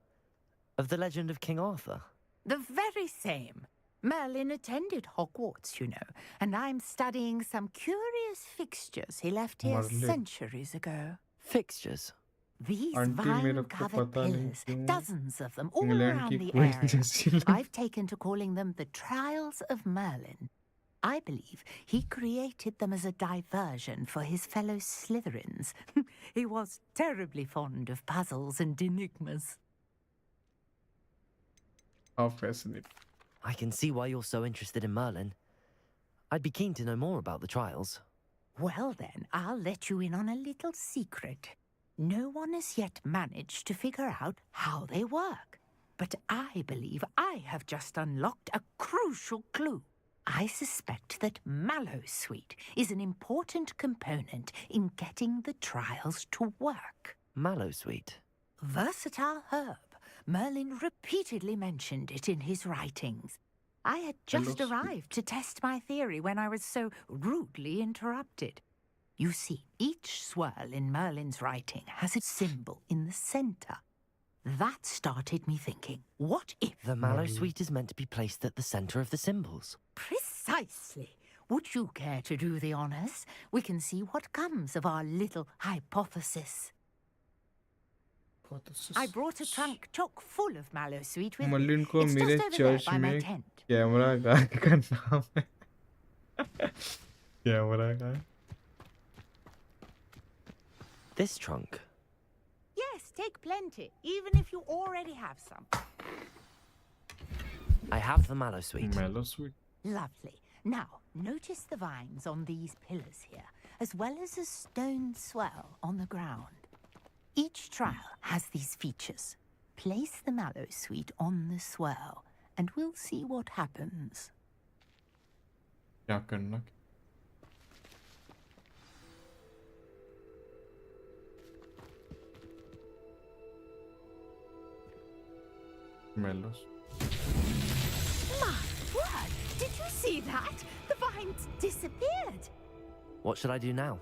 Of the legend of King Arthur? The very same. Merlin attended Hogwarts, you know, and I'm studying some curious fixtures he left here Merlin. centuries ago. Fixtures? These aunty मेरे को vine-covered पता नहीं pillars, क्यों dozens of them, all England around की the queen area. जैसी लग I've taken to calling them the Trials of Merlin. I believe he created them as a diversion for his fellow Slytherins. He was terribly fond of puzzles and enigmas. How fascinating. I can see why you're so interested in Merlin. I'd be keen to know more about the trials. Well then, I'll let you in on a little secret. No one has yet managed to figure out how they work. But I believe I have just unlocked a crucial clue. I suspect that Mallowsweet is an important component in getting the trials to work. Mallowsweet? Versatile herb. Merlin repeatedly mentioned it in his writings. I had just arrived to test my theory when I was so rudely interrupted. You see, each swirl in Merlin's writing has a symbol in the center. That started me thinking, what if... The Mallowsweet is meant to be placed at the center of the symbols. Precisely. Would you care to do the honors? We can see what comes of our little hypothesis. I brought a trunk chock full of Mallowsweet with me. Merlin को It's मेरे just over there church by my में tent. Camera guy का नाम है camera guy This trunk? Yes, take plenty, even if you already have some. I have the Mallowsweet. Mallowsweet? Lovely. Now, notice the vines on these pillars here, as well as a stone swell on the ground. Each trial has these features. Place the Mallowsweet on the swell, and we'll see what happens. क्या करना Mellows. My word! Did you see that? The vines disappeared. What should I do now?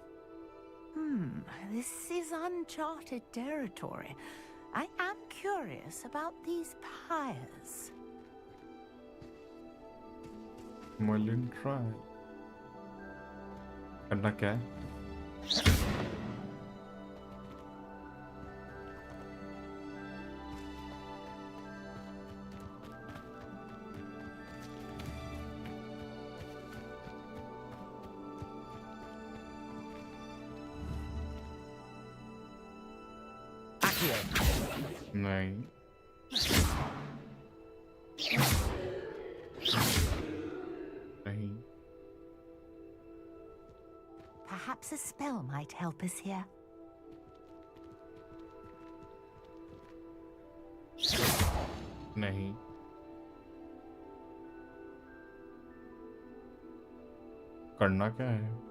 This is uncharted territory. I am curious about these pyres. Merlin trial. करना क्या है नहीं नहीं Perhaps a spell might help us here. नहीं करना क्या है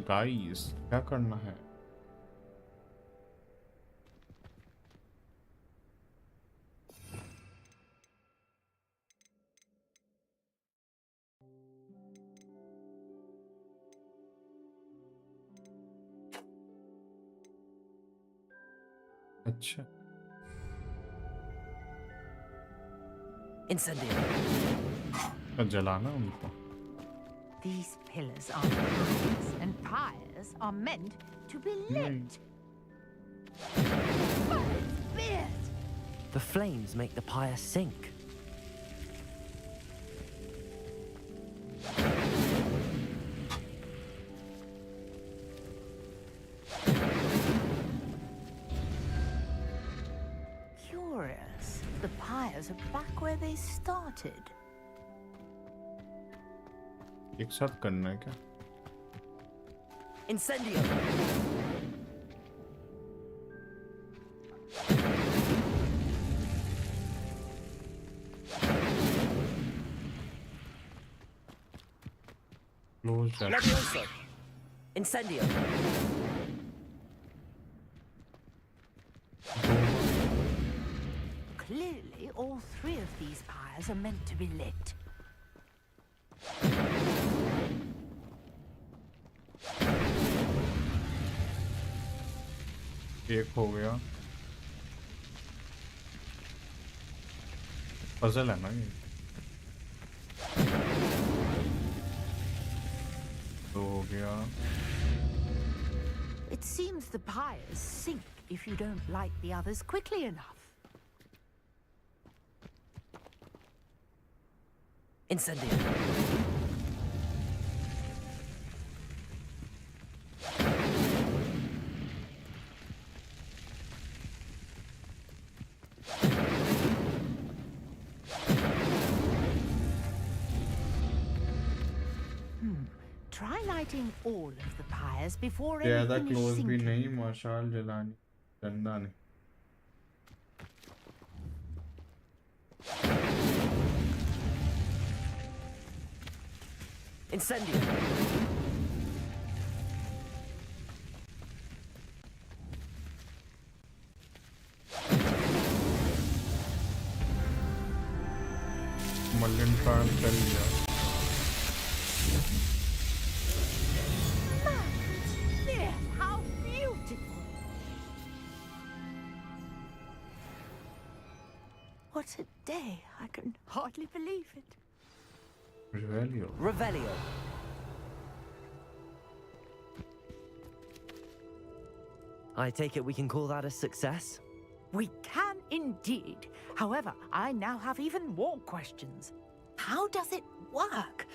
guys क्या करना है अच्छा Incendio. जलाना उनको। These pillars are pyres, and pyres are meant to be lit. The flames make the pyre sink. Curious. The pyres are back where they started. एक साथ करना है क्या? Incendio. Close that. Levioso. Incendio. Clearly, all three of these pyres are meant to be lit. एक हो गया। Puzzle है ना ये। तो हो गया। It seems the pyres sink if you don't light the others quickly enough. Incendio. Try lighting all of the pyres before ज़्यादा anything is क्लोज भी sinking. नहीं, मशाल जलानी गंदा नहीं। Incendio. मल्लिन ट्रांस कर लिया। There, how beautiful! What a day! I can hardly believe it. Revelio. Revelio. I take it we can call that a success? We can indeed. However, I now have even more questions. How does it work?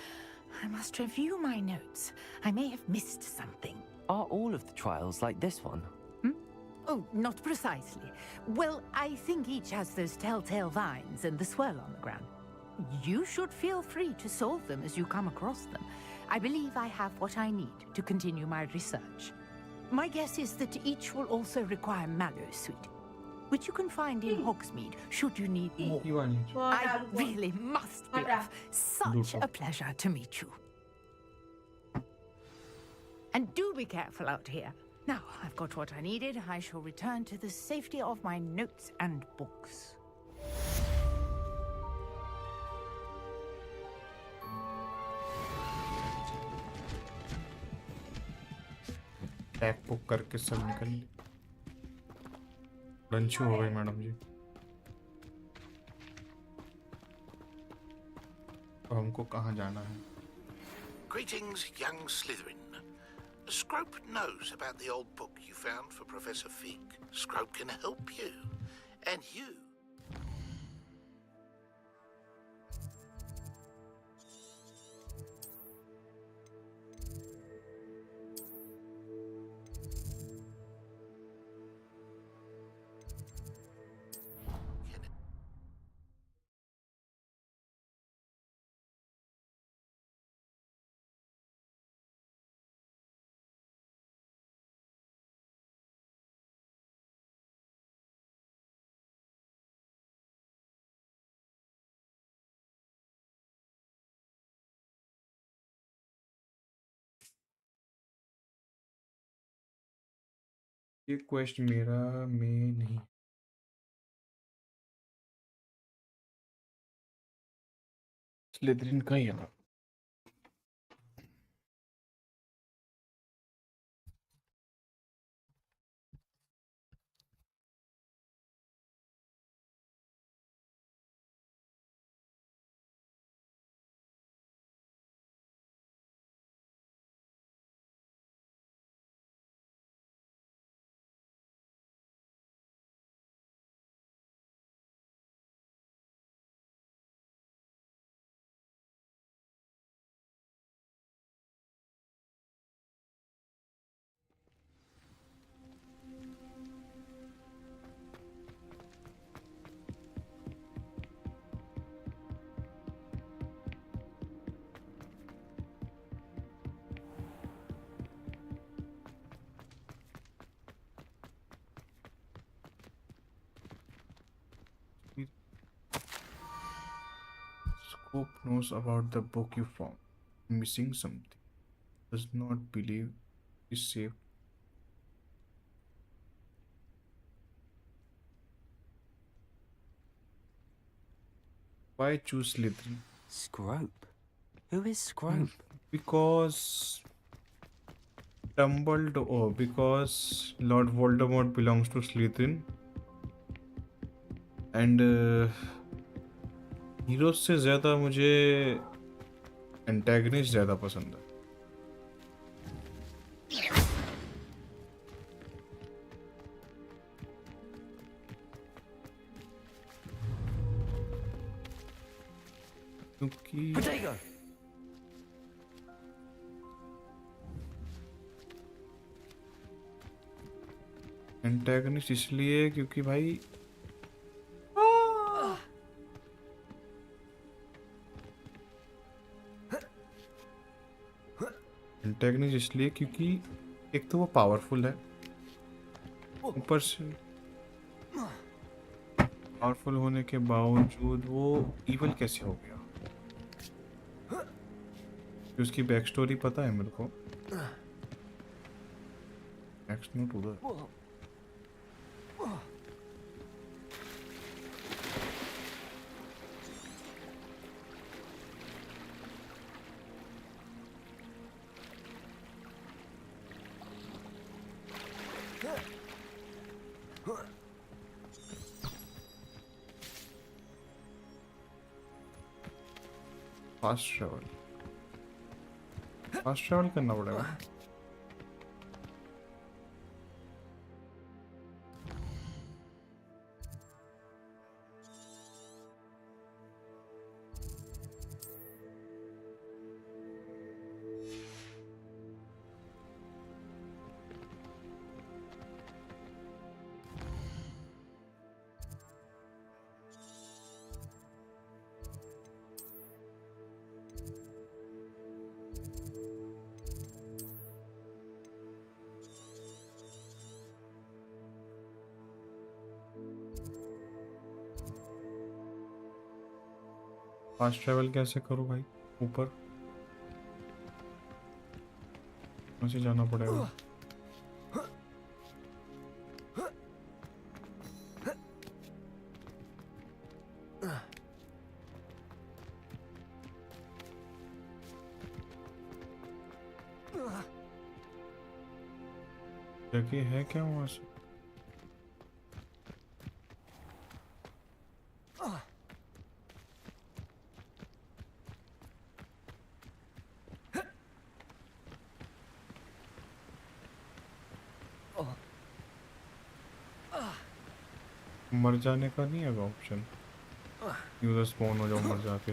I must review my notes. I may have missed something. Are all of the trials like this one? Oh, not precisely. Well, I think each has those telltale vines and the swirl on the ground. You should feel free to solve them as you come across them. I believe I have what I need to continue my research. My guess is that each will also require mallow sweet, which you can find in Hogsmeade should you need more. I really must be off. Such a pleasure to meet you. And do be careful out here. Now, I've got what I needed. I shall return to the safety of my notes and books. Tag book करके सब निकल ली। Lunch हो गई madam जी। अब हमको कहाँ जाना है? Greetings, young Slytherin. Scrope knows about the old book you found for Professor Fig. Scrope can help you. And you. ये क्वेस्ट मेरा में नहीं। स्लिदरिन का ही है ना। Hope knows about the book you found. Missing something. Does not believe is safe. Why choose Slytherin? Cᴏᴘ? Who is Cᴏᴘ? Because because Lord Voldemort belongs to Slytherin, and heroes से ज़्यादा मुझे antagonist ज़्यादा पसंद है. क्योंकि antagonist इसलिए क्योंकि भाई एंटेगनिस्ट इसलिए क्योंकि एक तो वो पावरफुल है, ऊपर से पावरफुल होने के बावजूद वो इवल कैसे हो गया. उसकी बैक स्टोरी पता है मेरे को. नेक्स्ट नोट उधर. फास्ट ट्रैवल करना पड़ेगा. फास्ट ट्रैवल कैसे करूँ भाई? ऊपर कहाँ से जाना पड़ेगा? जगह है क्या वहां से? मर जाने का नहीं है ऑप्शन? यूजर स्पॉन हो जाओ मर जाके.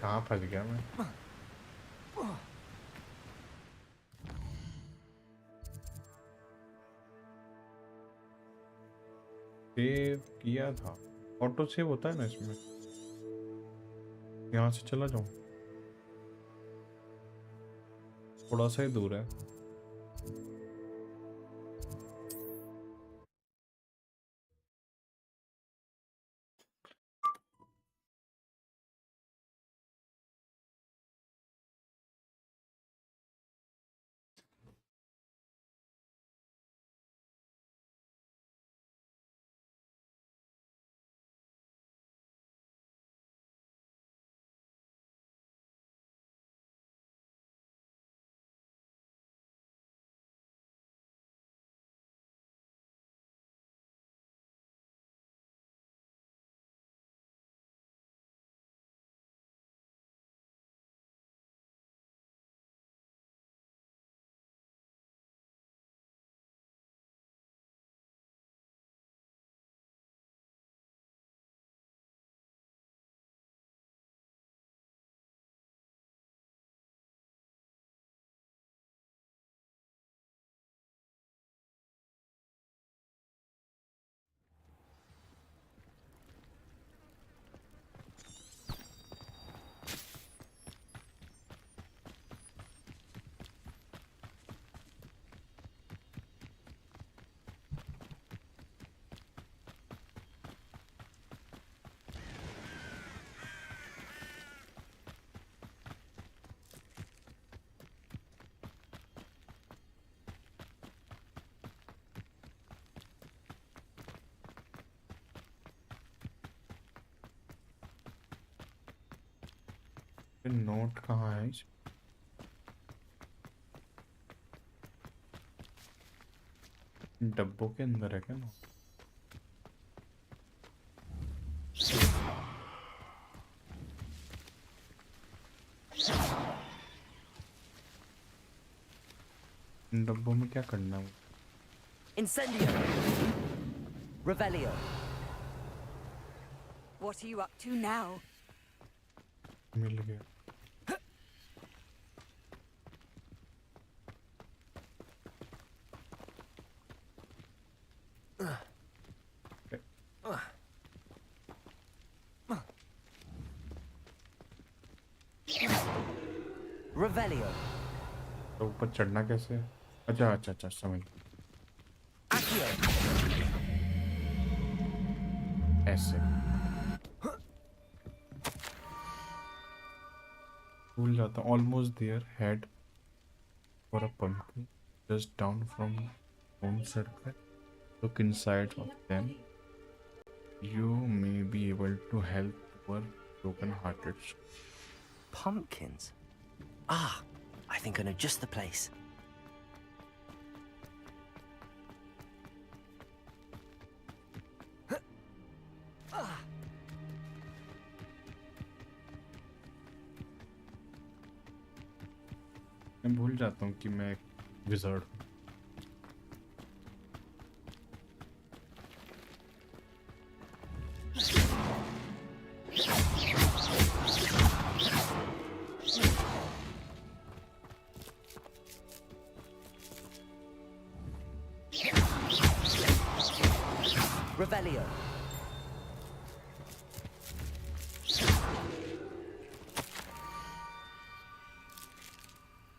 कहाँ फंस गया मैं? सेव किया था. ऑटो सेव होता है ना इसमें. यहाँ से चला जाऊँ? थोड़ा सा ही दूर है. नोट कहाँ है इस डब्बों के अंदर है क्या नोट? इन डब्बों में क्या करना है? Incendio. Revelio. What are you up to now? मिल गया। Revelio. तो ऊपर चढ़ना कैसे है? अच्छा अच्छा अच्छा समझ ऐसे भूल जाता हूँ। Almost their head for a pumpkin just down from home circle. Look inside of them. You may be able to help poor broken-hearted. Pumpkins? Ah, I think I know just the place. मैं भूल जाता हूँ कि मैं wizard हूँ। Revelio.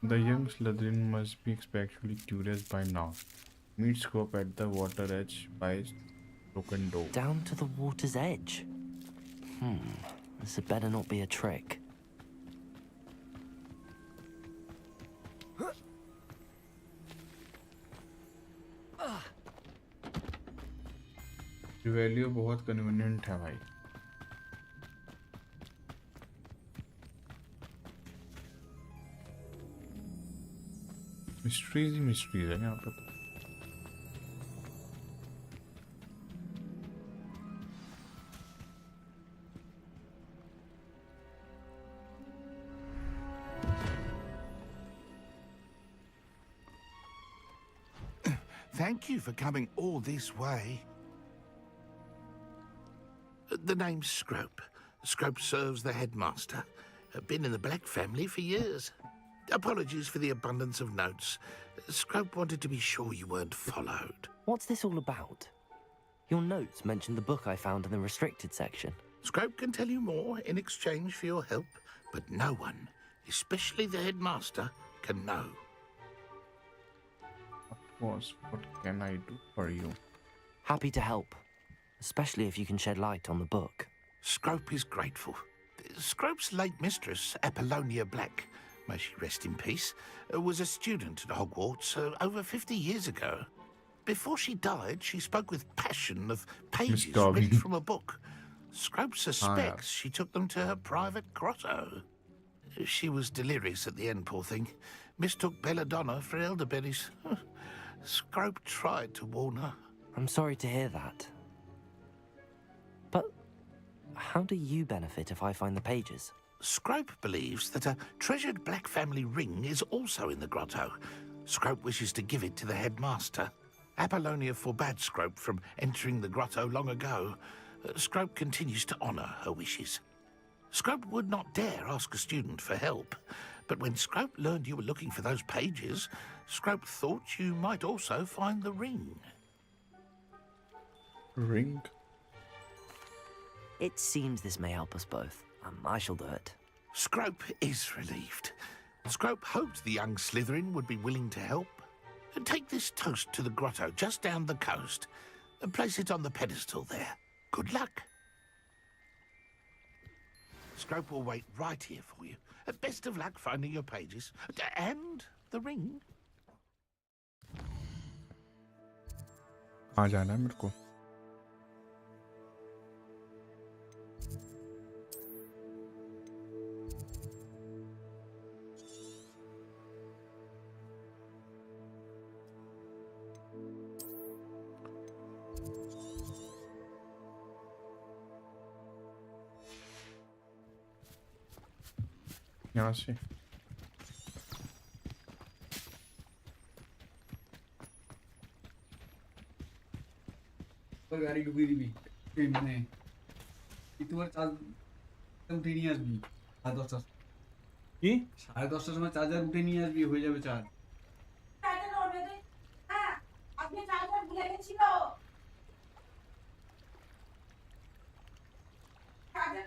The young Slytherin must be especially curious by now. Meet Scope at the water edge by broken door. Down to the water's edge? This had better not be a trick. रिवेलियो बहुत convenient है भाई। Mysteries ही mysteries है यहाँ पे तो। Thank you for coming all this way. The name's Scrope. Scrope serves the headmaster. Been in the Black family for years. Apologies for the abundance of notes. Scrope wanted to be sure you weren't followed. What's this all about? Your notes mentioned the book I found in the restricted section. Scrope can tell you more in exchange for your help, but no one, especially the headmaster, can know. Of course, what can I do for you? Happy to help, especially if you can shed light on the book. Scrope is grateful. Scrope's late mistress, Apollonia Black, may she rest in peace, was a student at Hogwarts over 50 years ago. Before she died, she spoke with passion of pages read from a book. Scrope suspects she took them to her private grotto. She was delirious at the end, poor thing. Mistook belladonna for elderberries. Scrope tried to warn her. I'm sorry to hear that. But how do you benefit if I find the pages? Scrope believes that a treasured Black family ring is also in the grotto. Scrope wishes to give it to the headmaster. Apollonia forbade Scrope from entering the grotto long ago. Scrope continues to honour her wishes. Scrope would not dare ask a student for help, but when Scrope learned you were looking for those pages, Scrope thought you might also find the ring. Ring? It seems this may help us both. I shall do it. Scrope is relieved. Scrope hoped the young Slytherin would be willing to help. Take this toast to the grotto just down the coast and place it on the pedestal there. Good luck. Scrope will wait right here for you. Best of luck finding your pages. And the ring. कहाँ जाना है मेरे को? यहाँ से गाड़ी डुबी रही मैंने इतवर चार्ज उठे नहीं আসবি 10:30 কি 10:30 সময় চার্জার উঠে নিয়ে আসবি হয়ে যাবে চার্জ চার্জার ওঠে দে হ্যাঁ আপনি চার্জার ভুলে গেছিল চার্জার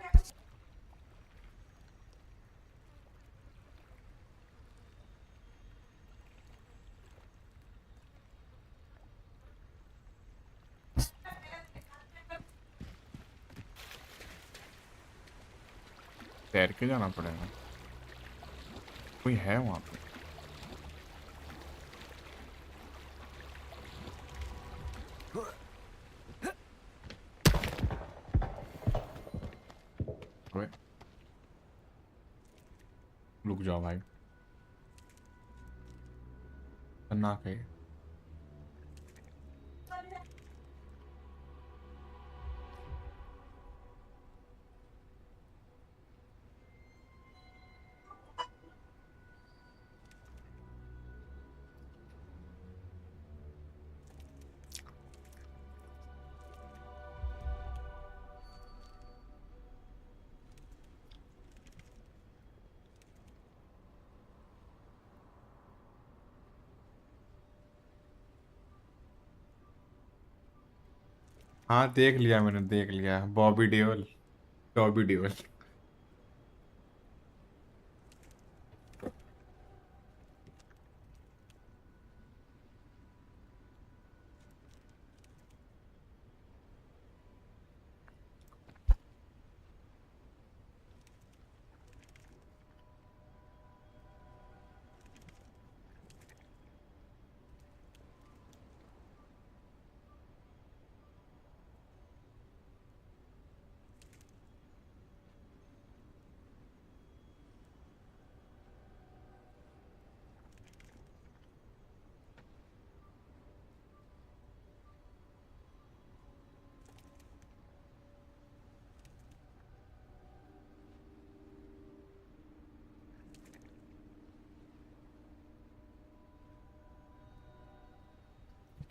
तैर के जाना पड़ेगा। कोई है वहाँ पे? अबे रुक जाओ भाई, खतरनाक है। हाँ देख लिया मैंने, देख लिया। बॉबी देओल, बॉबी देओल।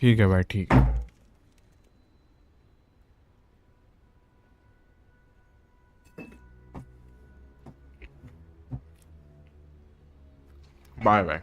ठीक है भाई, ठीक है। Bye bye.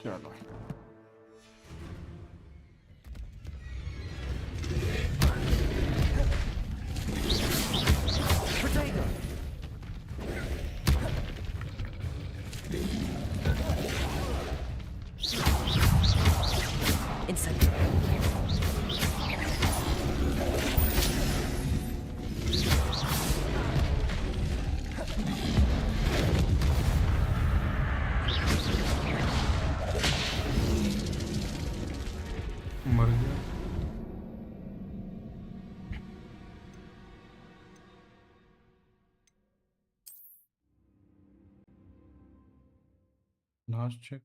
चलो मर गया। Last check.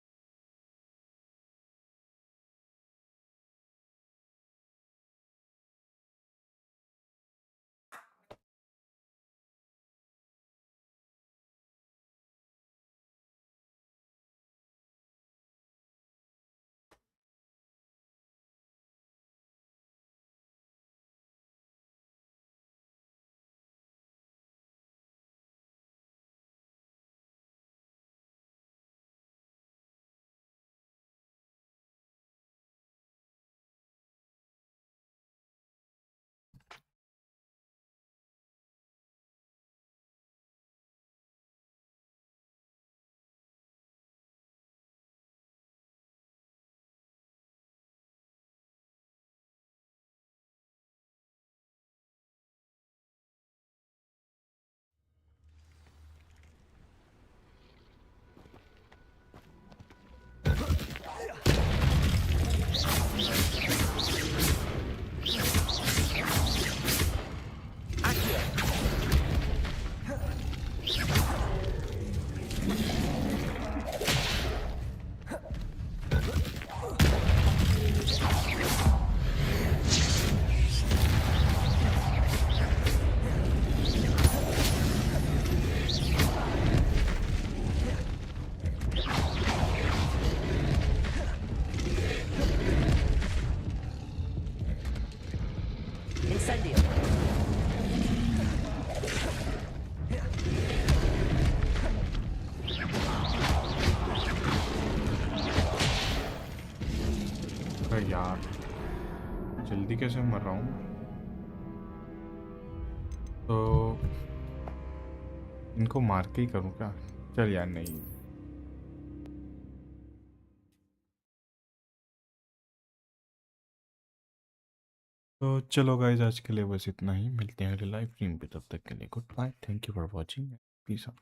यार जल्दी कैसे मर रहा हूँ। तो इनको मार के ही करूँ क्या? चल यार नहीं। तो चलो गाइस आज के लिए बस इतना ही। मिलते हैं अगले लाइव स्ट्रीम पे। तब तक के लिए good bye. Thank you for watching. Peace out.